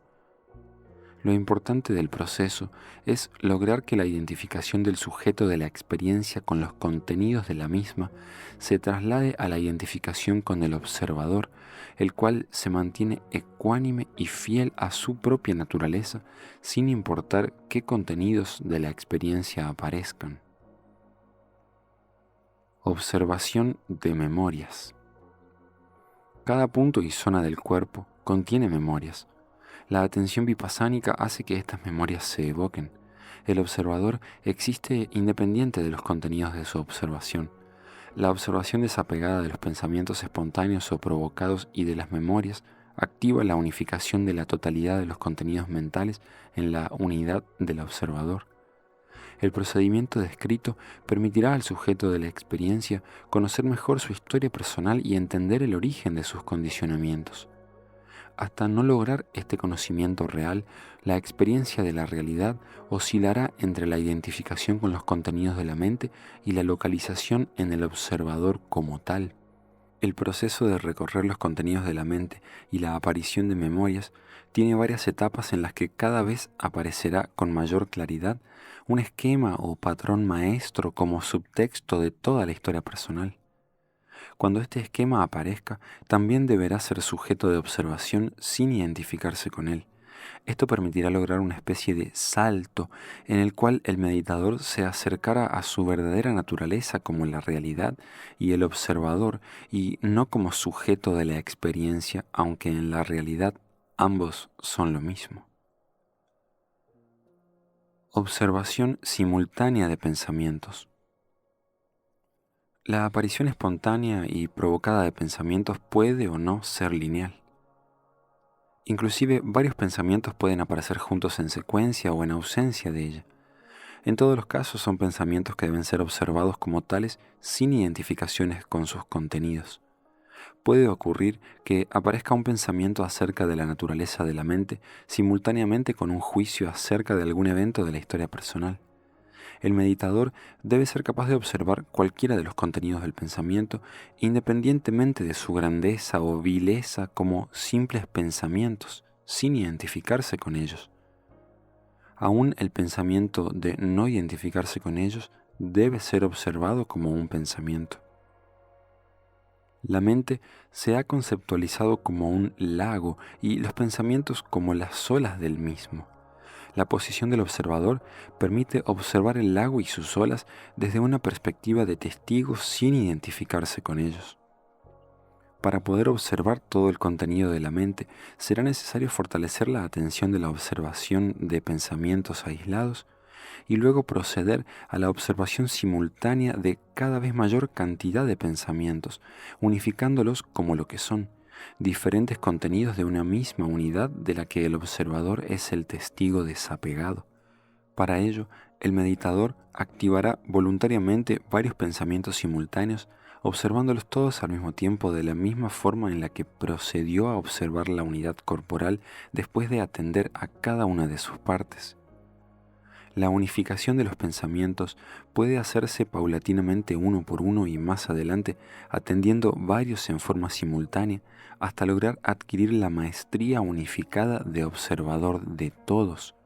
Lo importante del proceso es lograr que la identificación del sujeto de la experiencia con los contenidos de la misma se traslade a la identificación con el observador, el cual se mantiene ecuánime y fiel a su propia naturaleza, sin importar qué contenidos de la experiencia aparezcan. Observación de memorias. Cada punto y zona del cuerpo contiene memorias. La atención vipassánica hace que estas memorias se evoquen. El observador existe independiente de los contenidos de su observación. La observación desapegada de los pensamientos espontáneos o provocados y de las memorias activa la unificación de la totalidad de los contenidos mentales en la unidad del observador. El procedimiento descrito permitirá al sujeto de la experiencia conocer mejor su historia personal y entender el origen de sus condicionamientos. Hasta no lograr este conocimiento real, la experiencia de la realidad oscilará entre la identificación con los contenidos de la mente y la localización en el observador como tal. El proceso de recorrer los contenidos de la mente y la aparición de memorias tiene varias etapas en las que cada vez aparecerá con mayor claridad un esquema o patrón maestro como subtexto de toda la historia personal. Cuando este esquema aparezca, también deberá ser sujeto de observación sin identificarse con él. Esto permitirá lograr una especie de salto en el cual el meditador se acercará a su verdadera naturaleza como la realidad y el observador, y no como sujeto de la experiencia, aunque en la realidad ambos son lo mismo. Observación simultánea de pensamientos. La aparición espontánea y provocada de pensamientos puede o no ser lineal. Inclusive varios pensamientos pueden aparecer juntos en secuencia o en ausencia de ella. En todos los casos son pensamientos que deben ser observados como tales sin identificaciones con sus contenidos. Puede ocurrir que aparezca un pensamiento acerca de la naturaleza de la mente simultáneamente con un juicio acerca de algún evento de la historia personal. El meditador debe ser capaz de observar cualquiera de los contenidos del pensamiento, independientemente de su grandeza o vileza, como simples pensamientos, sin identificarse con ellos. Aún el pensamiento de no identificarse con ellos debe ser observado como un pensamiento. La mente se ha conceptualizado como un lago y los pensamientos como las olas del mismo. La posición del observador permite observar el lago y sus olas desde una perspectiva de testigo sin identificarse con ellos. Para poder observar todo el contenido de la mente, será necesario fortalecer la atención de la observación de pensamientos aislados y luego proceder a la observación simultánea de cada vez mayor cantidad de pensamientos, unificándolos como lo que son, diferentes contenidos de una misma unidad de la que el observador es el testigo desapegado. Para ello, el meditador activará voluntariamente varios pensamientos simultáneos, observándolos todos al mismo tiempo de la misma forma en la que procedió a observar la unidad corporal después de atender a cada una de sus partes. La unificación de los pensamientos puede hacerse paulatinamente uno por uno y más adelante atendiendo varios en forma simultánea hasta lograr adquirir la maestría unificada de observador de todos.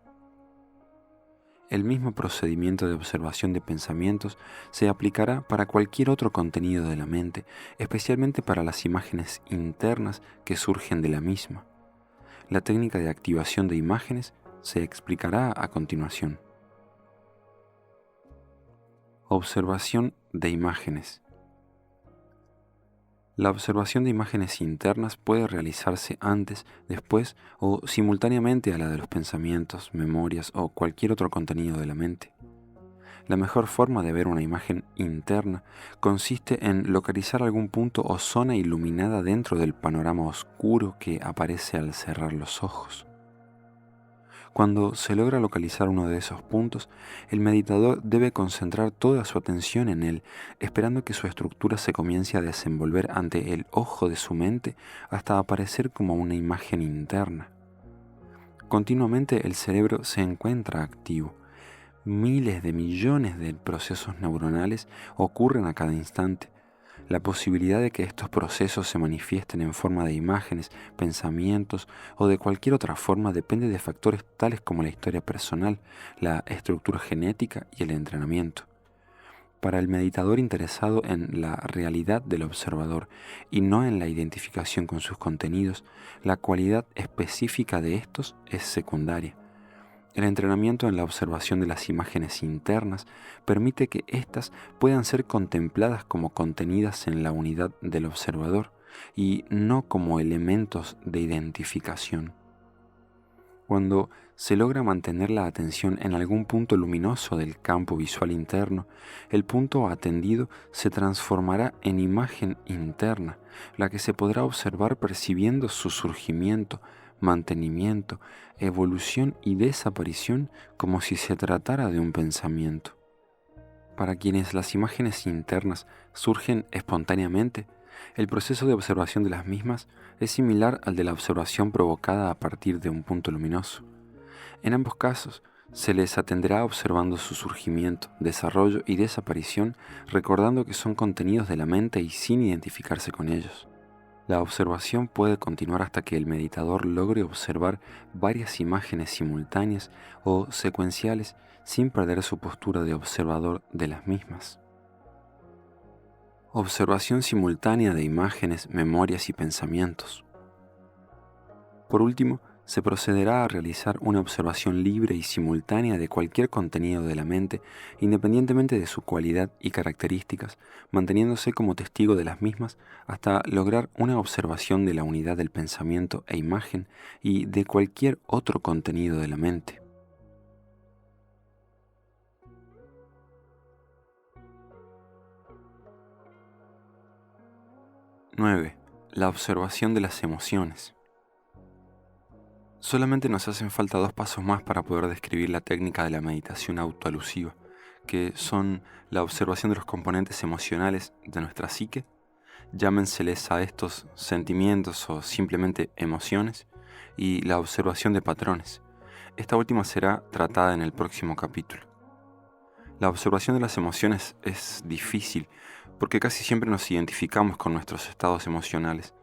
El mismo procedimiento de observación de pensamientos se aplicará para cualquier otro contenido de la mente, especialmente para las imágenes internas que surgen de la misma. La técnica de activación de imágenes se explicará a continuación. Observación de imágenes. La observación de imágenes internas puede realizarse antes, después o simultáneamente a la de los pensamientos, memorias o cualquier otro contenido de la mente. La mejor forma de ver una imagen interna consiste en localizar algún punto o zona iluminada dentro del panorama oscuro que aparece al cerrar los ojos. Cuando se logra localizar uno de esos puntos, el meditador debe concentrar toda su atención en él, esperando que su estructura se comience a desenvolver ante el ojo de su mente hasta aparecer como una imagen interna. Continuamente el cerebro se encuentra activo. Miles de millones de procesos neuronales ocurren a cada instante. La posibilidad de que estos procesos se manifiesten en forma de imágenes, pensamientos o de cualquier otra forma depende de factores tales como la historia personal, la estructura genética y el entrenamiento. Para el meditador interesado en la realidad del observador y no en la identificación con sus contenidos, la cualidad específica de estos es secundaria. El entrenamiento en la observación de las imágenes internas permite que éstas puedan ser contempladas como contenidas en la unidad del observador y no como elementos de identificación. Cuando se logra mantener la atención en algún punto luminoso del campo visual interno, el punto atendido se transformará en imagen interna, la que se podrá observar percibiendo su surgimiento, mantenimiento, evolución y desaparición como si se tratara de un pensamiento. Para quienes las imágenes internas surgen espontáneamente, el proceso de observación de las mismas es similar al de la observación provocada a partir de un punto luminoso. En ambos casos, se les atenderá observando su surgimiento, desarrollo y desaparición, recordando que son contenidos de la mente y sin identificarse con ellos. La observación puede continuar hasta que el meditador logre observar varias imágenes simultáneas o secuenciales sin perder su postura de observador de las mismas. Observación simultánea de imágenes, memorias y pensamientos. Por último, se procederá a realizar una observación libre y simultánea de cualquier contenido de la mente, independientemente de su cualidad y características, manteniéndose como testigo de las mismas hasta lograr una observación de la unidad del pensamiento e imagen y de cualquier otro contenido de la mente. ¡9! La observación de las emociones. Solamente nos hacen falta 2 pasos más para poder describir la técnica de la meditación autoalusiva, que son la observación de los componentes emocionales de nuestra psique, llámenseles a estos sentimientos o simplemente emociones, y la observación de patrones. Esta última será tratada en el próximo capítulo. La observación de las emociones es difícil porque casi siempre nos identificamos con nuestros estados emocionales,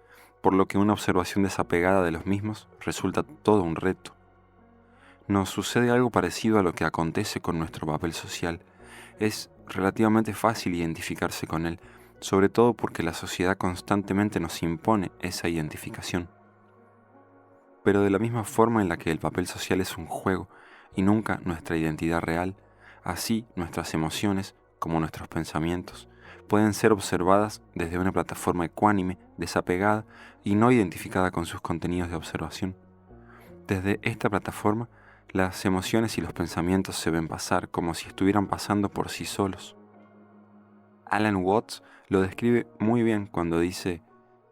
por lo que una observación desapegada de los mismos resulta todo un reto. Nos sucede algo parecido a lo que acontece con nuestro papel social. Es relativamente fácil identificarse con él, sobre todo porque la sociedad constantemente nos impone esa identificación. Pero de la misma forma en la que el papel social es un juego y nunca nuestra identidad real, así nuestras emociones, como nuestros pensamientos, pueden ser observadas desde una plataforma ecuánime, desapegada y no identificada con sus contenidos de observación. Desde esta plataforma, las emociones y los pensamientos se ven pasar como si estuvieran pasando por sí solos. Alan Watts lo describe muy bien cuando dice: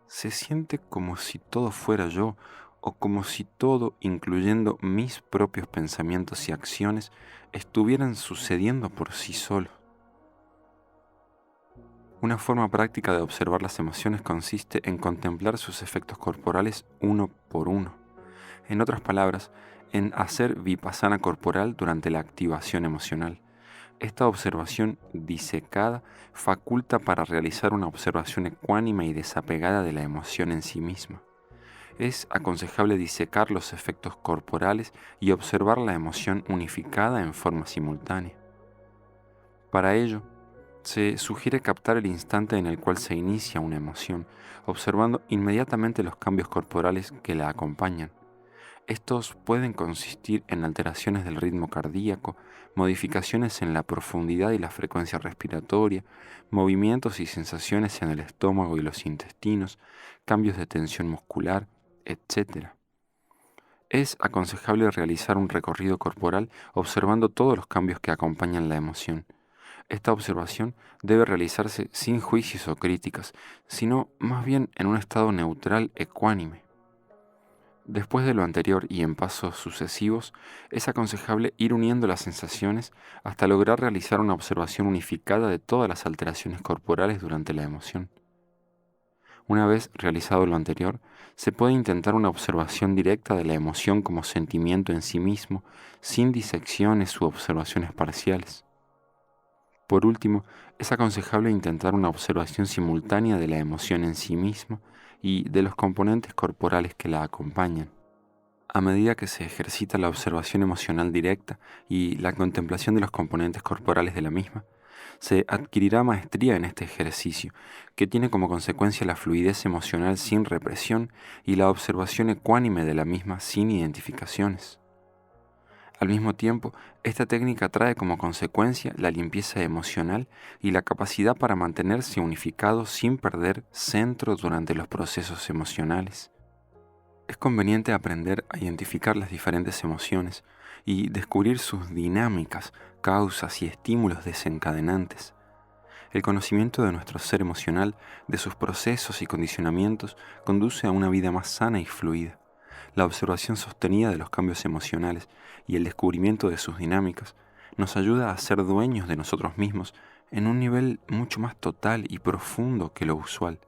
se siente como si todo fuera yo, o como si todo, incluyendo mis propios pensamientos y acciones, estuvieran sucediendo por sí solos. Una forma práctica de observar las emociones consiste en contemplar sus efectos corporales uno por uno. En otras palabras, en hacer vipassana corporal durante la activación emocional. Esta observación disecada faculta para realizar una observación ecuánime y desapegada de la emoción en sí misma. Es aconsejable disecar los efectos corporales y observar la emoción unificada en forma simultánea. Para ello, se sugiere captar el instante en el cual se inicia una emoción, observando inmediatamente los cambios corporales que la acompañan. Estos pueden consistir en alteraciones del ritmo cardíaco, modificaciones en la profundidad y la frecuencia respiratoria, movimientos y sensaciones en el estómago y los intestinos, cambios de tensión muscular, etc. Es aconsejable realizar un recorrido corporal observando todos los cambios que acompañan la emoción. Esta observación debe realizarse sin juicios o críticas, sino más bien en un estado neutral ecuánime. Después de lo anterior y en pasos sucesivos, es aconsejable ir uniendo las sensaciones hasta lograr realizar una observación unificada de todas las alteraciones corporales durante la emoción. Una vez realizado lo anterior, se puede intentar una observación directa de la emoción como sentimiento en sí mismo, sin disecciones u observaciones parciales. Por último, es aconsejable intentar una observación simultánea de la emoción en sí misma y de los componentes corporales que la acompañan. A medida que se ejercita la observación emocional directa y la contemplación de los componentes corporales de la misma, se adquirirá maestría en este ejercicio, que tiene como consecuencia la fluidez emocional sin represión y la observación ecuánime de la misma sin identificaciones. Al mismo tiempo, esta técnica trae como consecuencia la limpieza emocional y la capacidad para mantenerse unificado sin perder centro durante los procesos emocionales. Es conveniente aprender a identificar las diferentes emociones y descubrir sus dinámicas, causas y estímulos desencadenantes. El conocimiento de nuestro ser emocional, de sus procesos y condicionamientos, conduce a una vida más sana y fluida. La observación sostenida de los cambios emocionales y el descubrimiento de sus dinámicas nos ayuda a ser dueños de nosotros mismos en un nivel mucho más total y profundo que lo usual.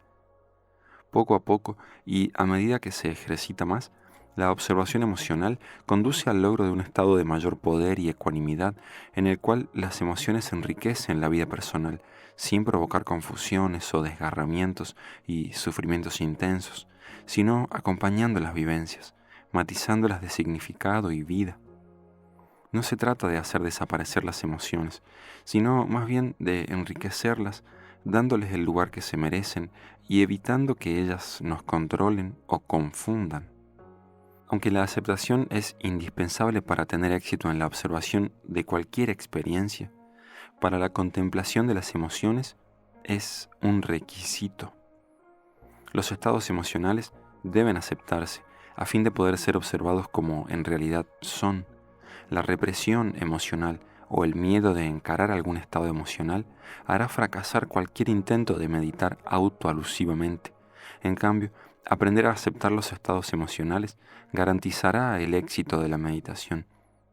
Poco a poco y a medida que se ejercita más, la observación emocional conduce al logro de un estado de mayor poder y ecuanimidad en el cual las emociones enriquecen la vida personal sin provocar confusiones o desgarramientos y sufrimientos intensos, sino acompañando las vivencias, matizándolas de significado y vida. No se trata de hacer desaparecer las emociones, sino más bien de enriquecerlas, dándoles el lugar que se merecen y evitando que ellas nos controlen o confundan. Aunque la aceptación es indispensable para tener éxito en la observación de cualquier experiencia, para la contemplación de las emociones es un requisito. Los estados emocionales deben aceptarse a fin de poder ser observados como en realidad son. La represión emocional o el miedo de encarar algún estado emocional hará fracasar cualquier intento de meditar autoalusivamente. En cambio, aprender a aceptar los estados emocionales garantizará el éxito de la meditación,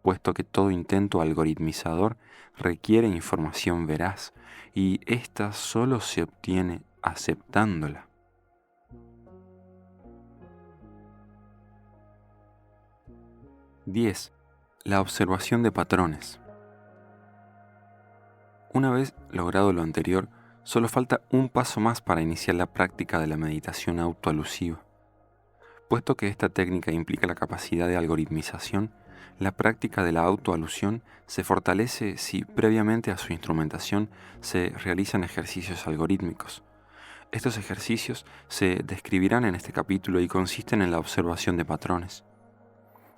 puesto que todo intento algoritmizador requiere información veraz y ésta solo se obtiene aceptándola. 10. La observación de patrones. Una vez logrado lo anterior, solo falta un paso más para iniciar la práctica de la meditación autoalusiva. Puesto que esta técnica implica la capacidad de algoritmización, la práctica de la autoalusión se fortalece si previamente a su instrumentación se realizan ejercicios algorítmicos. Estos ejercicios se describirán en este capítulo y consisten en la observación de patrones.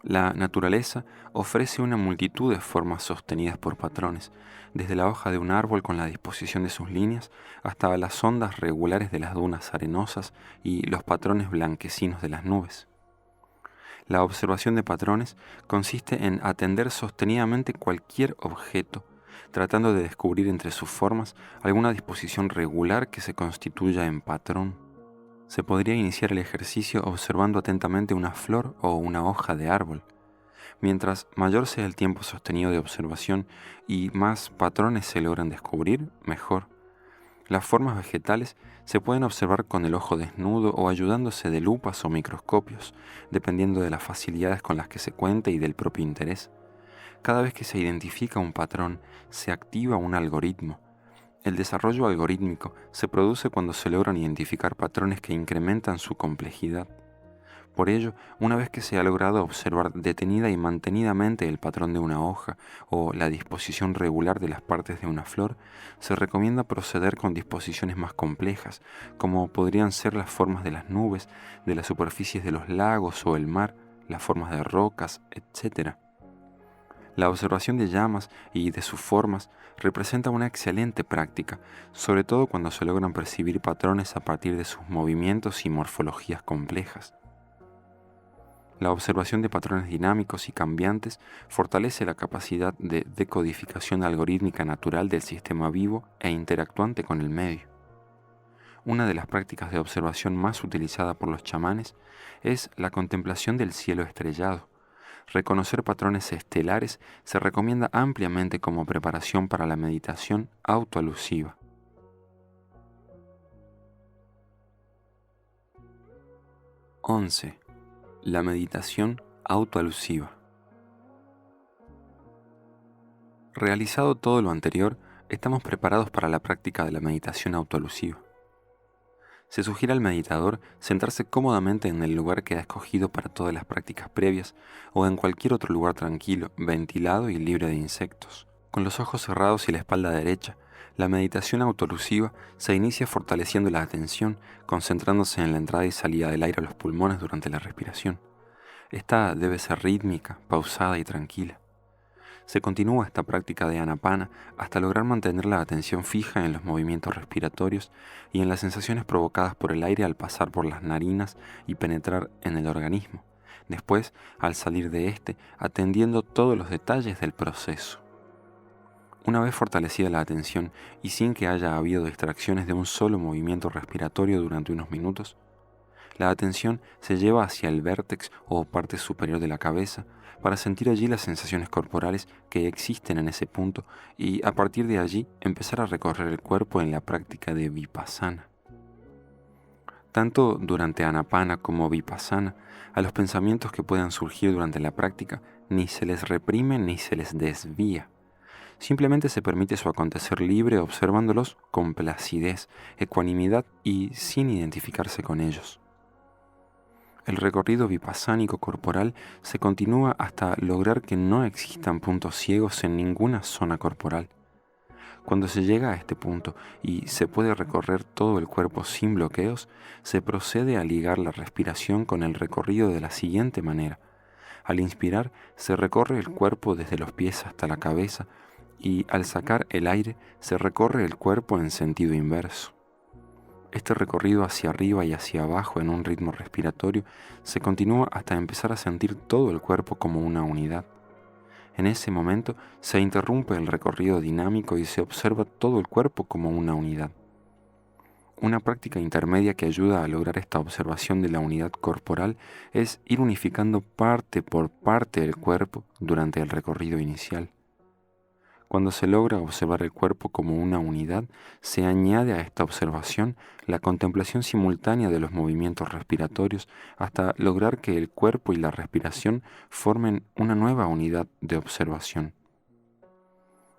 La naturaleza ofrece una multitud de formas sostenidas por patrones, desde la hoja de un árbol con la disposición de sus líneas hasta las ondas regulares de las dunas arenosas y los patrones blanquecinos de las nubes. La observación de patrones consiste en atender sostenidamente cualquier objeto, tratando de descubrir entre sus formas alguna disposición regular que se constituya en patrón. Se podría iniciar el ejercicio observando atentamente una flor o una hoja de árbol. Mientras mayor sea el tiempo sostenido de observación y más patrones se logran descubrir, mejor. Las formas vegetales se pueden observar con el ojo desnudo o ayudándose de lupas o microscopios, dependiendo de las facilidades con las que se cuente y del propio interés. Cada vez que se identifica un patrón, se activa un algoritmo. El desarrollo algorítmico se produce cuando se logran identificar patrones que incrementan su complejidad. Por ello, una vez que se ha logrado observar detenida y mantenidamente el patrón de una hoja o la disposición regular de las partes de una flor, se recomienda proceder con disposiciones más complejas, como podrían ser las formas de las nubes, de las superficies de los lagos o el mar, las formas de rocas, etc. La observación de llamas y de sus formas representa una excelente práctica, sobre todo cuando se logran percibir patrones a partir de sus movimientos y morfologías complejas. La observación de patrones dinámicos y cambiantes fortalece la capacidad de decodificación algorítmica natural del sistema vivo e interactuante con el medio. Una de las prácticas de observación más utilizada por los chamanes es la contemplación del cielo estrellado. Reconocer patrones estelares se recomienda ampliamente como preparación para la meditación autoalusiva. 11. La meditación autoalusiva. Realizado todo lo anterior, estamos preparados para la práctica de la meditación autoalusiva. Se sugiere al meditador sentarse cómodamente en el lugar que ha escogido para todas las prácticas previas o en cualquier otro lugar tranquilo, ventilado y libre de insectos. Con los ojos cerrados y la espalda derecha, la meditación autoalusiva se inicia fortaleciendo la atención, concentrándose en la entrada y salida del aire a los pulmones durante la respiración. Esta debe ser rítmica, pausada y tranquila. Se continúa esta práctica de Anapana hasta lograr mantener la atención fija en los movimientos respiratorios y en las sensaciones provocadas por el aire al pasar por las narinas y penetrar en el organismo. Después, al salir de este, atendiendo todos los detalles del proceso. Una vez fortalecida la atención y sin que haya habido distracciones de un solo movimiento respiratorio durante unos minutos, la atención se lleva hacia el vértex o parte superior de la cabeza para sentir allí las sensaciones corporales que existen en ese punto y a partir de allí empezar a recorrer el cuerpo en la práctica de Vipassana. Tanto durante Anapana como Vipassana, a los pensamientos que puedan surgir durante la práctica ni se les reprime ni se les desvía. Simplemente se permite su acontecer libre observándolos con placidez, ecuanimidad y sin identificarse con ellos. El recorrido vipassánico corporal se continúa hasta lograr que no existan puntos ciegos en ninguna zona corporal. Cuando se llega a este punto y se puede recorrer todo el cuerpo sin bloqueos, se procede a ligar la respiración con el recorrido de la siguiente manera. Al inspirar, se recorre el cuerpo desde los pies hasta la cabeza y al sacar el aire, se recorre el cuerpo en sentido inverso. Este recorrido hacia arriba y hacia abajo en un ritmo respiratorio se continúa hasta empezar a sentir todo el cuerpo como una unidad. En ese momento se interrumpe el recorrido dinámico y se observa todo el cuerpo como una unidad. Una práctica intermedia que ayuda a lograr esta observación de la unidad corporal es ir unificando parte por parte el cuerpo durante el recorrido inicial. Cuando se logra observar el cuerpo como una unidad, se añade a esta observación la contemplación simultánea de los movimientos respiratorios hasta lograr que el cuerpo y la respiración formen una nueva unidad de observación.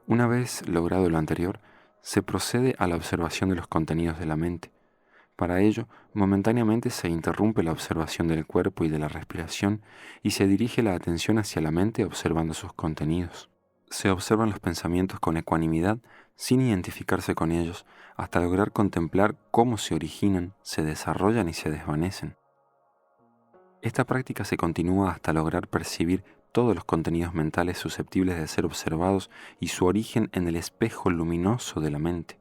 Una vez logrado lo anterior, se procede a la observación de los contenidos de la mente. Para ello, momentáneamente se interrumpe la observación del cuerpo y de la respiración y se dirige la atención hacia la mente observando sus contenidos. Se observan los pensamientos con ecuanimidad sin identificarse con ellos, hasta lograr contemplar cómo se originan, se desarrollan y se desvanecen. Esta práctica se continúa hasta lograr percibir todos los contenidos mentales susceptibles de ser observados y su origen en el espejo luminoso de la mente.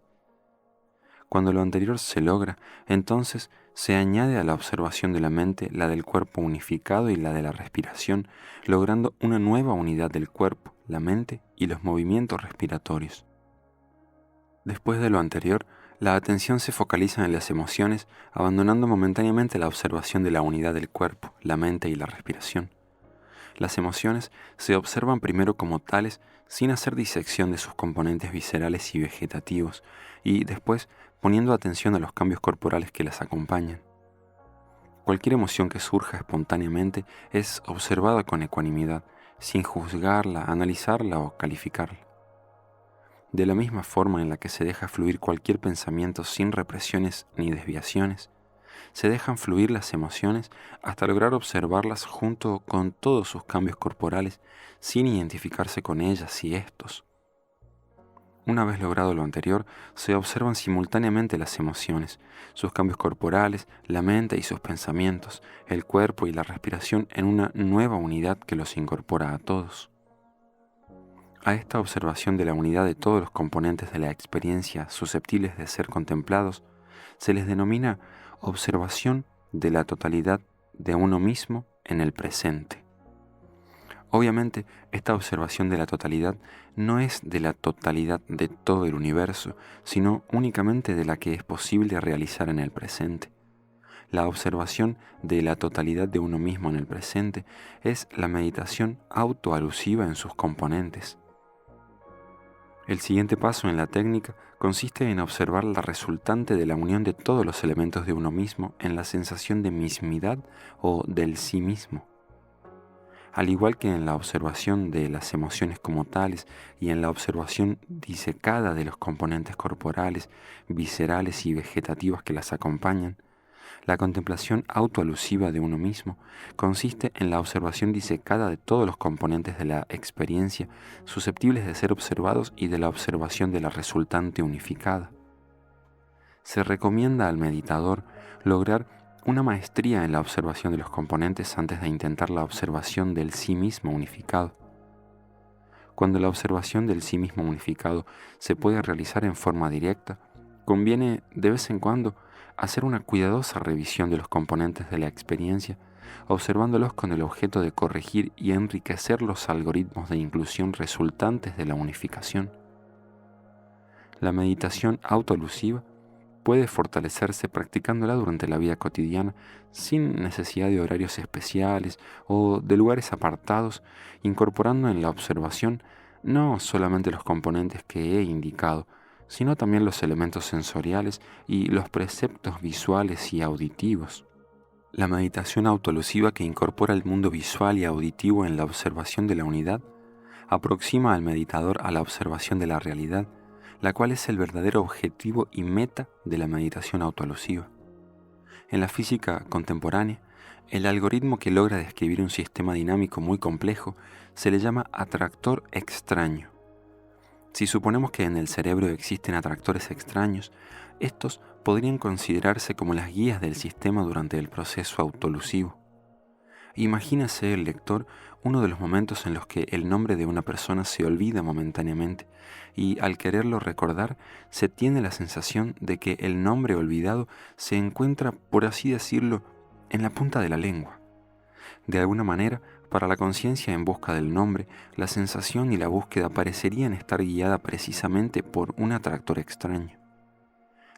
Cuando lo anterior se logra, entonces se añade a la observación de la mente la del cuerpo unificado y la de la respiración, logrando una nueva unidad del cuerpo, la mente y los movimientos respiratorios. Después de lo anterior, la atención se focaliza en las emociones, abandonando momentáneamente la observación de la unidad del cuerpo, la mente y la respiración. Las emociones se observan primero como tales sin hacer disección de sus componentes viscerales y vegetativos, y después poniendo atención a los cambios corporales que las acompañan. Cualquier emoción que surja espontáneamente es observada con ecuanimidad, sin juzgarla, analizarla o calificarla. De la misma forma en la que se deja fluir cualquier pensamiento sin represiones ni desviaciones, se dejan fluir las emociones hasta lograr observarlas junto con todos sus cambios corporales sin identificarse con ellas y estos. Una vez logrado lo anterior, se observan simultáneamente las emociones, sus cambios corporales, la mente y sus pensamientos, el cuerpo y la respiración en una nueva unidad que los incorpora a todos. A esta observación de la unidad de todos los componentes de la experiencia susceptibles de ser contemplados, se les denomina observación de la totalidad de uno mismo en el presente. Obviamente, esta observación de la totalidad no es de la totalidad de todo el universo, sino únicamente de la que es posible realizar en el presente. La observación de la totalidad de uno mismo en el presente es la meditación autoalusiva en sus componentes. El siguiente paso en la técnica consiste en observar la resultante de la unión de todos los elementos de uno mismo en la sensación de mismidad o del sí mismo. Al igual que en la observación de las emociones como tales y en la observación disecada de los componentes corporales, viscerales y vegetativos que las acompañan, la contemplación autoalusiva de uno mismo consiste en la observación disecada de todos los componentes de la experiencia susceptibles de ser observados y de la observación de la resultante unificada. Se recomienda al meditador lograr una maestría en la observación de los componentes antes de intentar la observación del sí mismo unificado. Cuando la observación del sí mismo unificado se puede realizar en forma directa, conviene de vez en cuando hacer una cuidadosa revisión de los componentes de la experiencia, observándolos con el objeto de corregir y enriquecer los algoritmos de inclusión resultantes de la unificación. La meditación autoalusiva puede fortalecerse practicándola durante la vida cotidiana sin necesidad de horarios especiales o de lugares apartados, incorporando en la observación no solamente los componentes que he indicado, sino también los elementos sensoriales y los preceptos visuales y auditivos. La meditación autoalusiva que incorpora el mundo visual y auditivo en la observación de la unidad aproxima al meditador a la observación de la realidad, la cual es el verdadero objetivo y meta de la meditación autoalusiva. En la física contemporánea, el algoritmo que logra describir un sistema dinámico muy complejo se le llama atractor extraño. Si suponemos que en el cerebro existen atractores extraños, estos podrían considerarse como las guías del sistema durante el proceso autoalusivo. Imagínase el lector uno de los momentos en los que el nombre de una persona se olvida momentáneamente y al quererlo recordar se tiene la sensación de que el nombre olvidado se encuentra, por así decirlo, en la punta de la lengua. De alguna manera, para la conciencia en busca del nombre, la sensación y la búsqueda parecerían estar guiada precisamente por un atractor extraño.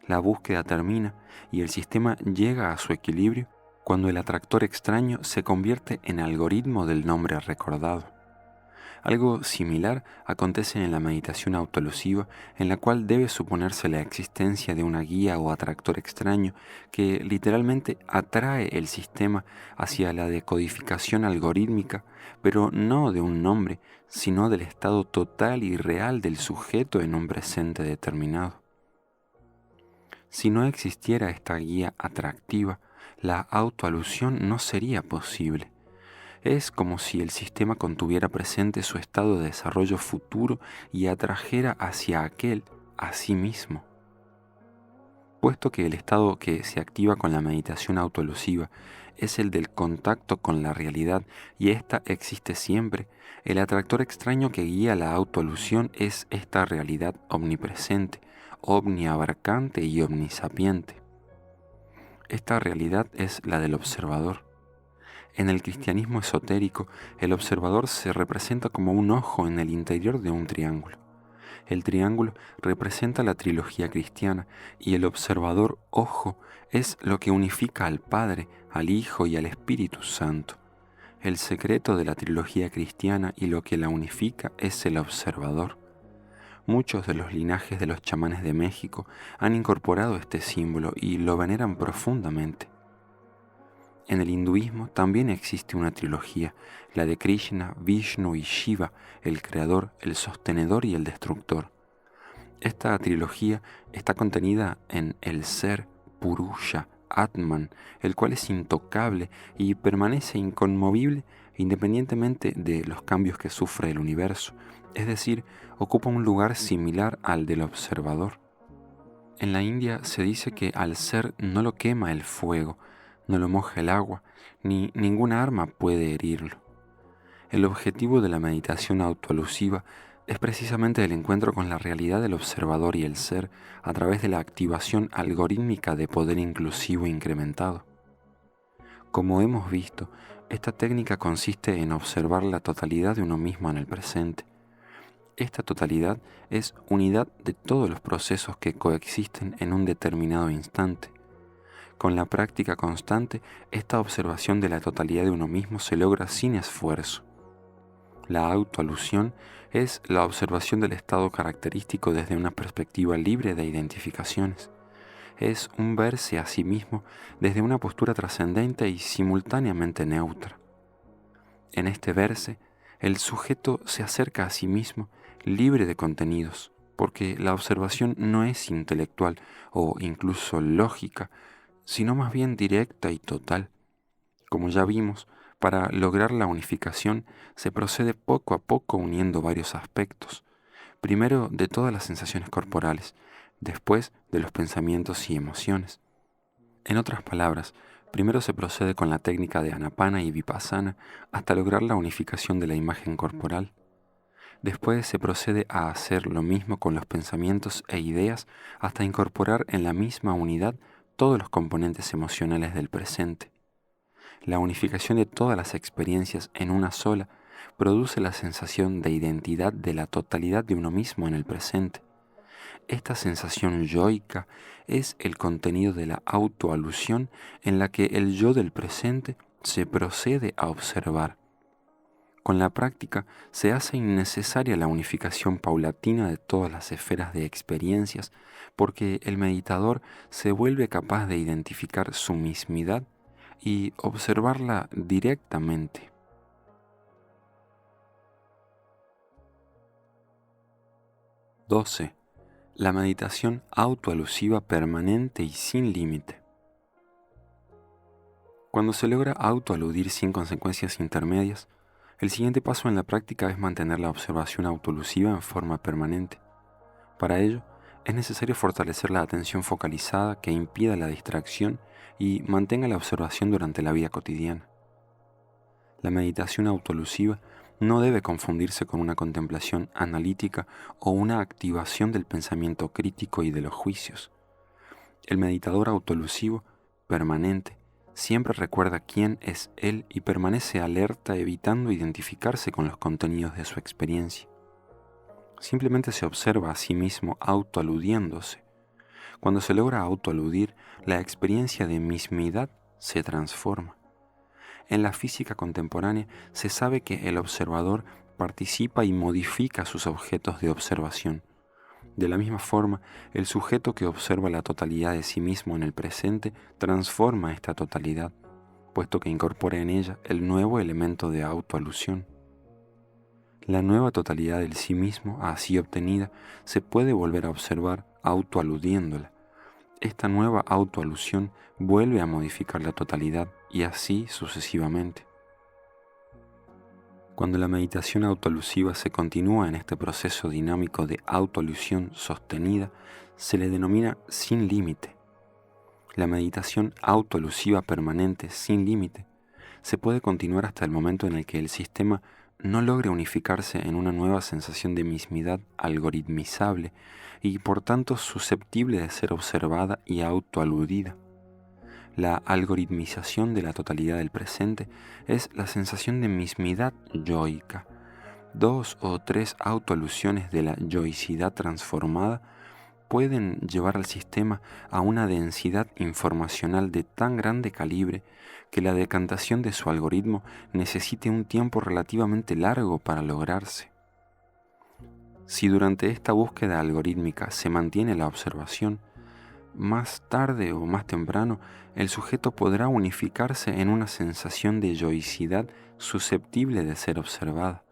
La búsqueda termina y el sistema llega a su equilibrio cuando el atractor extraño se convierte en algoritmo del nombre recordado. Algo similar acontece en la meditación autoalusiva, en la cual debe suponerse la existencia de una guía o atractor extraño que literalmente atrae el sistema hacia la decodificación algorítmica, pero no de un nombre, sino del estado total y real del sujeto en un presente determinado. Si no existiera esta guía atractiva, la autoalusión no sería posible. Es como si el sistema contuviera presente su estado de desarrollo futuro y atrajera hacia aquel a sí mismo. Puesto que el estado que se activa con la meditación autoalusiva es el del contacto con la realidad y ésta existe siempre, el atractor extraño que guía la autoalusión es esta realidad omnipresente, omniabarcante y omnisapiente. Esta realidad es la del observador. En el cristianismo esotérico, el observador se representa como un ojo en el interior de un triángulo. El triángulo representa la trilogía cristiana y el observador ojo es lo que unifica al Padre, al Hijo y al Espíritu Santo. El secreto de la trilogía cristiana y lo que la unifica es el observador. Muchos de los linajes de los chamanes de México han incorporado este símbolo y lo veneran profundamente. En el hinduismo también existe una trilogía, la de Krishna, Vishnu y Shiva, el creador, el sostenedor y el destructor. Esta trilogía está contenida en el ser Purusha, Atman, el cual es intocable y permanece inconmovible independientemente de los cambios que sufre el universo, es decir, ocupa un lugar similar al del observador. En la India se dice que al ser no lo quema el fuego, no lo moja el agua, ni ninguna arma puede herirlo. El objetivo de la meditación autoalusiva es precisamente el encuentro con la realidad del observador y el ser a través de la activación algorítmica de poder inclusivo incrementado. Como hemos visto, esta técnica consiste en observar la totalidad de uno mismo en el presente. Esta totalidad es unidad de todos los procesos que coexisten en un determinado instante. Con la práctica constante, esta observación de la totalidad de uno mismo se logra sin esfuerzo. La autoalusión es la observación del estado característico desde una perspectiva libre de identificaciones. Es un verse a sí mismo desde una postura trascendente y simultáneamente neutra. En este verse, el sujeto se acerca a sí mismo libre de contenidos, porque la observación no es intelectual o incluso lógica, sino más bien directa y total. Como ya vimos, para lograr la unificación se procede poco a poco uniendo varios aspectos, primero de todas las sensaciones corporales, después de los pensamientos y emociones. En otras palabras, primero se procede con la técnica de Anapana y Vipassana hasta lograr la unificación de la imagen corporal. Después se procede a hacer lo mismo con los pensamientos e ideas hasta incorporar en la misma unidad todos los componentes emocionales del presente. La unificación de todas las experiencias en una sola produce la sensación de identidad de la totalidad de uno mismo en el presente. Esta sensación yoica es el contenido de la autoalusión en la que el yo del presente se procede a observar. Con la práctica se hace innecesaria la unificación paulatina de todas las esferas de experiencias porque el meditador se vuelve capaz de identificar su mismidad y observarla directamente. 12. La meditación autoalusiva permanente y sin límite. Cuando se logra autoaludir sin consecuencias intermedias, el siguiente paso en la práctica es mantener la observación autoalusiva en forma permanente. Para ello, es necesario fortalecer la atención focalizada que impida la distracción y mantenga la observación durante la vida cotidiana. La meditación autoalusiva no debe confundirse con una contemplación analítica o una activación del pensamiento crítico y de los juicios. El meditador autoalusivo, permanente, siempre recuerda quién es él y permanece alerta evitando identificarse con los contenidos de su experiencia. Simplemente se observa a sí mismo autoaludiéndose. Cuando se logra autoaludir, la experiencia de mismidad se transforma. En la física contemporánea se sabe que el observador participa y modifica sus objetos de observación. De la misma forma, el sujeto que observa la totalidad de sí mismo en el presente transforma esta totalidad, puesto que incorpora en ella el nuevo elemento de autoalusión. La nueva totalidad del sí mismo, así obtenida, se puede volver a observar autoaludiéndola. Esta nueva autoalusión vuelve a modificar la totalidad y así sucesivamente. Cuando la meditación autoalusiva se continúa en este proceso dinámico de autoalusión sostenida, se le denomina sin límite. La meditación autoalusiva permanente sin límite se puede continuar hasta el momento en el que el sistema no logre unificarse en una nueva sensación de mismidad algoritmizable y por tanto susceptible de ser observada y autoaludida. La algoritmización de la totalidad del presente es la sensación de mismidad yoica. 2 o 3 autoalusiones de la yoicidad transformada pueden llevar al sistema a una densidad informacional de tan grande calibre que la decantación de su algoritmo necesite un tiempo relativamente largo para lograrse. Si durante esta búsqueda algorítmica se mantiene la observación, más tarde o más temprano, el sujeto podrá unificarse en una sensación de yoicidad susceptible de ser observada.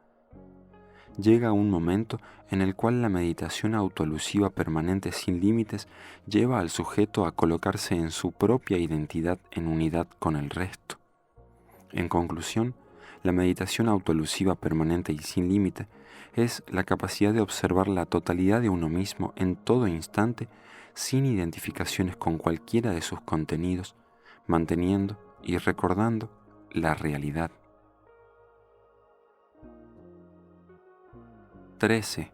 Llega un momento en el cual la meditación autoelusiva permanente sin límites lleva al sujeto a colocarse en su propia identidad en unidad con el resto. En conclusión, la meditación autoelusiva permanente y sin límite es la capacidad de observar la totalidad de uno mismo en todo instante sin identificaciones con cualquiera de sus contenidos, manteniendo y recordando la realidad. 13.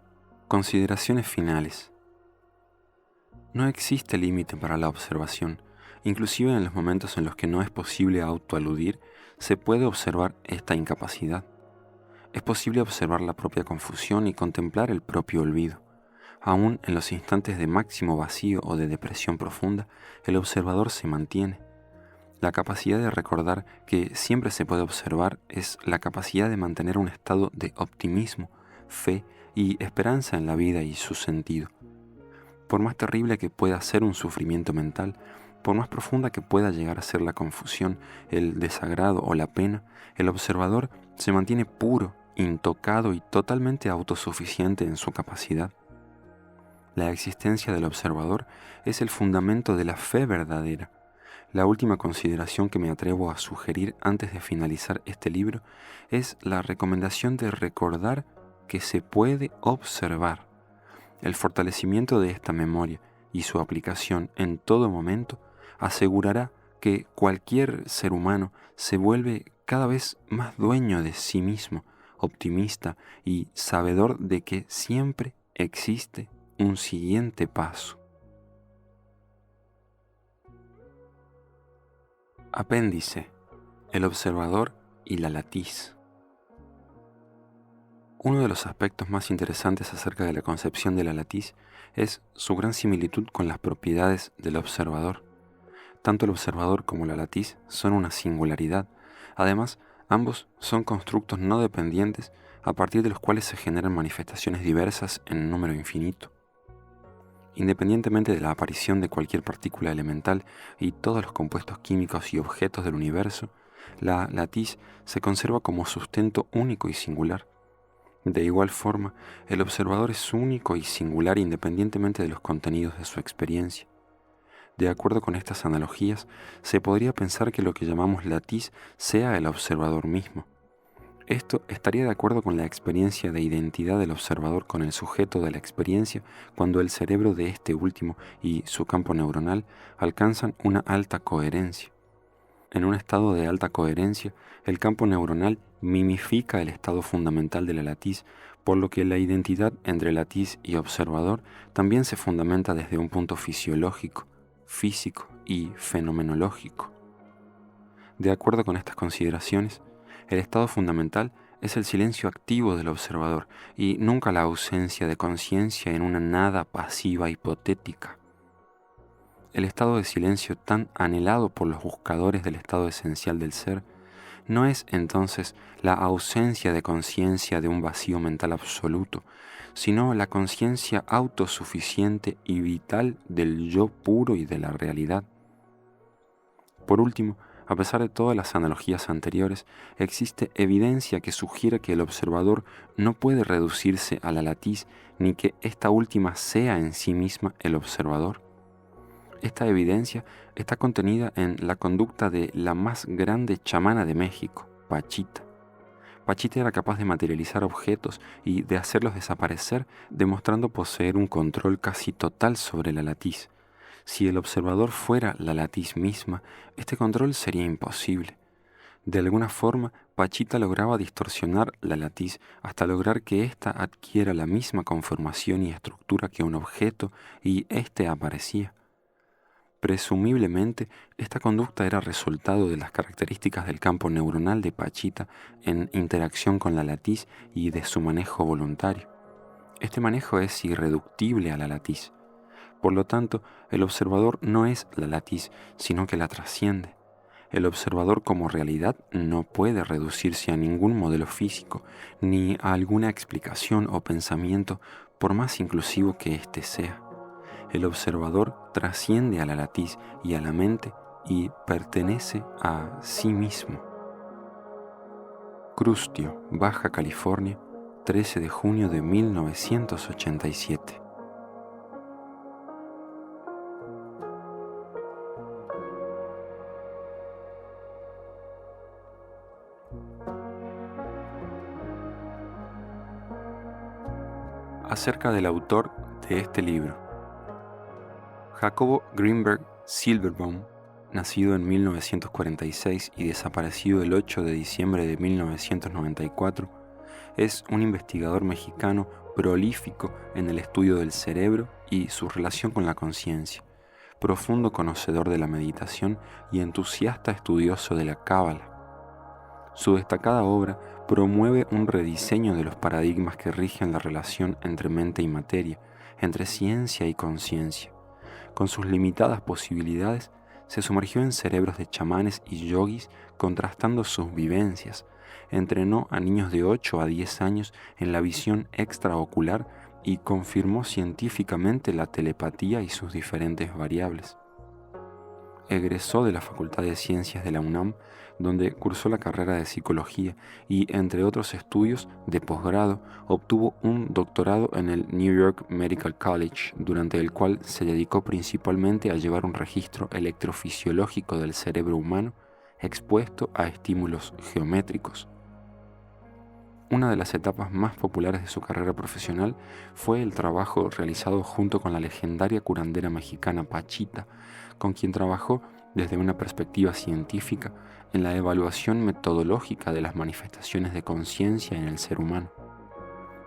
Consideraciones finales. No existe límite para la observación. Inclusive en los momentos en los que no es posible autoaludir, se puede observar esta incapacidad. Es posible observar la propia confusión y contemplar el propio olvido. Aún en los instantes de máximo vacío o de depresión profunda, el observador se mantiene. La capacidad de recordar que siempre se puede observar es la capacidad de mantener un estado de optimismo, fe y esperanza en la vida y su sentido. Por más terrible que pueda ser un sufrimiento mental, por más profunda que pueda llegar a ser la confusión, el desagrado o la pena, el observador se mantiene puro, intocado y totalmente autosuficiente en su capacidad. La existencia del observador es el fundamento de la fe verdadera. La última consideración que me atrevo a sugerir antes de finalizar este libro es la recomendación de recordar que se puede observar. El fortalecimiento de esta memoria y su aplicación en todo momento asegurará que cualquier ser humano se vuelve cada vez más dueño de sí mismo, optimista y sabedor de que siempre existe un siguiente paso. Apéndice: el observador y la latiz. Uno de los aspectos más interesantes acerca de la concepción de la latiz es su gran similitud con las propiedades del observador. Tanto el observador como la latiz son una singularidad. Además, ambos son constructos no dependientes a partir de los cuales se generan manifestaciones diversas en número infinito. Independientemente de la aparición de cualquier partícula elemental y todos los compuestos químicos y objetos del universo, la latiz se conserva como sustento único y singular. De igual forma, el observador es único y singular independientemente de los contenidos de su experiencia. De acuerdo con estas analogías, se podría pensar que lo que llamamos latiz sea el observador mismo. Esto estaría de acuerdo con la experiencia de identidad del observador con el sujeto de la experiencia cuando el cerebro de este último y su campo neuronal alcanzan una alta coherencia. En un estado de alta coherencia, el campo neuronal mimifica el estado fundamental de la latiz, por lo que la identidad entre latiz y observador también se fundamenta desde un punto fisiológico, físico y fenomenológico. De acuerdo con estas consideraciones, el estado fundamental es el silencio activo del observador y nunca la ausencia de conciencia en una nada pasiva hipotética. El estado de silencio tan anhelado por los buscadores del estado esencial del ser no es entonces la ausencia de conciencia de un vacío mental absoluto, sino la conciencia autosuficiente y vital del yo puro y de la realidad. Por último, a pesar de todas las analogías anteriores, existe evidencia que sugiere que el observador no puede reducirse a la latiz ni que esta última sea en sí misma el observador. Esta evidencia está contenida en la conducta de la más grande chamana de México, Pachita. Pachita era capaz de materializar objetos y de hacerlos desaparecer, demostrando poseer un control casi total sobre la latiz. Si el observador fuera la latiz misma, este control sería imposible. De alguna forma, Pachita lograba distorsionar la latiz hasta lograr que ésta adquiera la misma conformación y estructura que un objeto y éste aparecía. Presumiblemente, esta conducta era resultado de las características del campo neuronal de Pachita en interacción con la latiz y de su manejo voluntario. Este manejo es irreductible a la latiz. Por lo tanto, el observador no es la latiz, sino que la trasciende. El observador como realidad no puede reducirse a ningún modelo físico, ni a alguna explicación o pensamiento, por más inclusivo que éste sea. El observador trasciende a la latiz y a la mente y pertenece a sí mismo. Crustio, Baja California, 13 de junio de 1987. Acerca del autor de este libro. Jacobo Greenberg Silverbaum, nacido en 1946 y desaparecido el 8 de diciembre de 1994, es un investigador mexicano prolífico en el estudio del cerebro y su relación con la conciencia, profundo conocedor de la meditación y entusiasta estudioso de la Cábala. Su destacada obra promueve un rediseño de los paradigmas que rigen la relación entre mente y materia, entre ciencia y conciencia. Con sus limitadas posibilidades, se sumergió en cerebros de chamanes y yogis contrastando sus vivencias. Entrenó a niños de 8 a 10 años en la visión extraocular y confirmó científicamente la telepatía y sus diferentes variables. Egresó de la Facultad de Ciencias de la UNAM, donde cursó la carrera de Psicología y, entre otros estudios de posgrado, obtuvo un doctorado en el New York Medical College, durante el cual se dedicó principalmente a llevar un registro electrofisiológico del cerebro humano expuesto a estímulos geométricos. Una de las etapas más populares de su carrera profesional fue el trabajo realizado junto con la legendaria curandera mexicana Pachita, con quien trabajó desde una perspectiva científica en la evaluación metodológica de las manifestaciones de conciencia en el ser humano.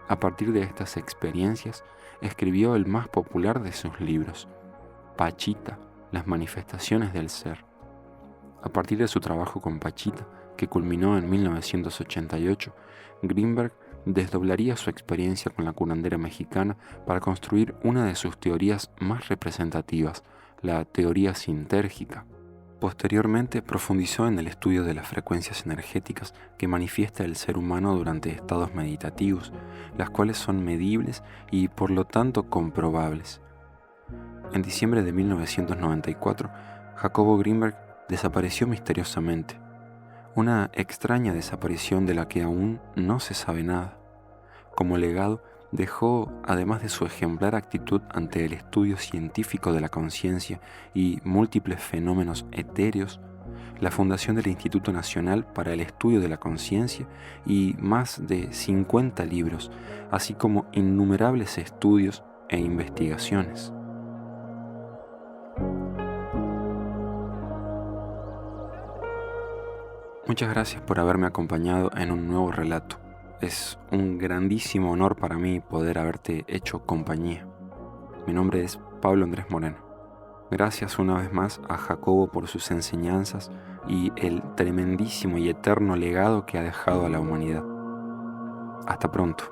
A partir de estas experiencias, escribió el más popular de sus libros, Pachita, las manifestaciones del ser. A partir de su trabajo con Pachita, que culminó en 1988, Greenberg desdoblaría su experiencia con la curandera mexicana para construir una de sus teorías más representativas, la teoría sintérgica. Posteriormente profundizó en el estudio de las frecuencias energéticas que manifiesta el ser humano durante estados meditativos, las cuales son medibles y por lo tanto comprobables. En diciembre de 1994, Jacobo Greenberg desapareció misteriosamente. Una extraña desaparición de la que aún no se sabe nada. Como legado, dejó, además de su ejemplar actitud ante el estudio científico de la conciencia y múltiples fenómenos etéreos, la fundación del Instituto Nacional para el Estudio de la Conciencia y más de 50 libros, así como innumerables estudios e investigaciones. Muchas gracias por haberme acompañado en un nuevo relato. Es un grandísimo honor para mí poder haberte hecho compañía. Mi nombre es Pablo Andrés Moreno. Gracias una vez más a Jacobo por sus enseñanzas y el tremendísimo y eterno legado que ha dejado a la humanidad. Hasta pronto.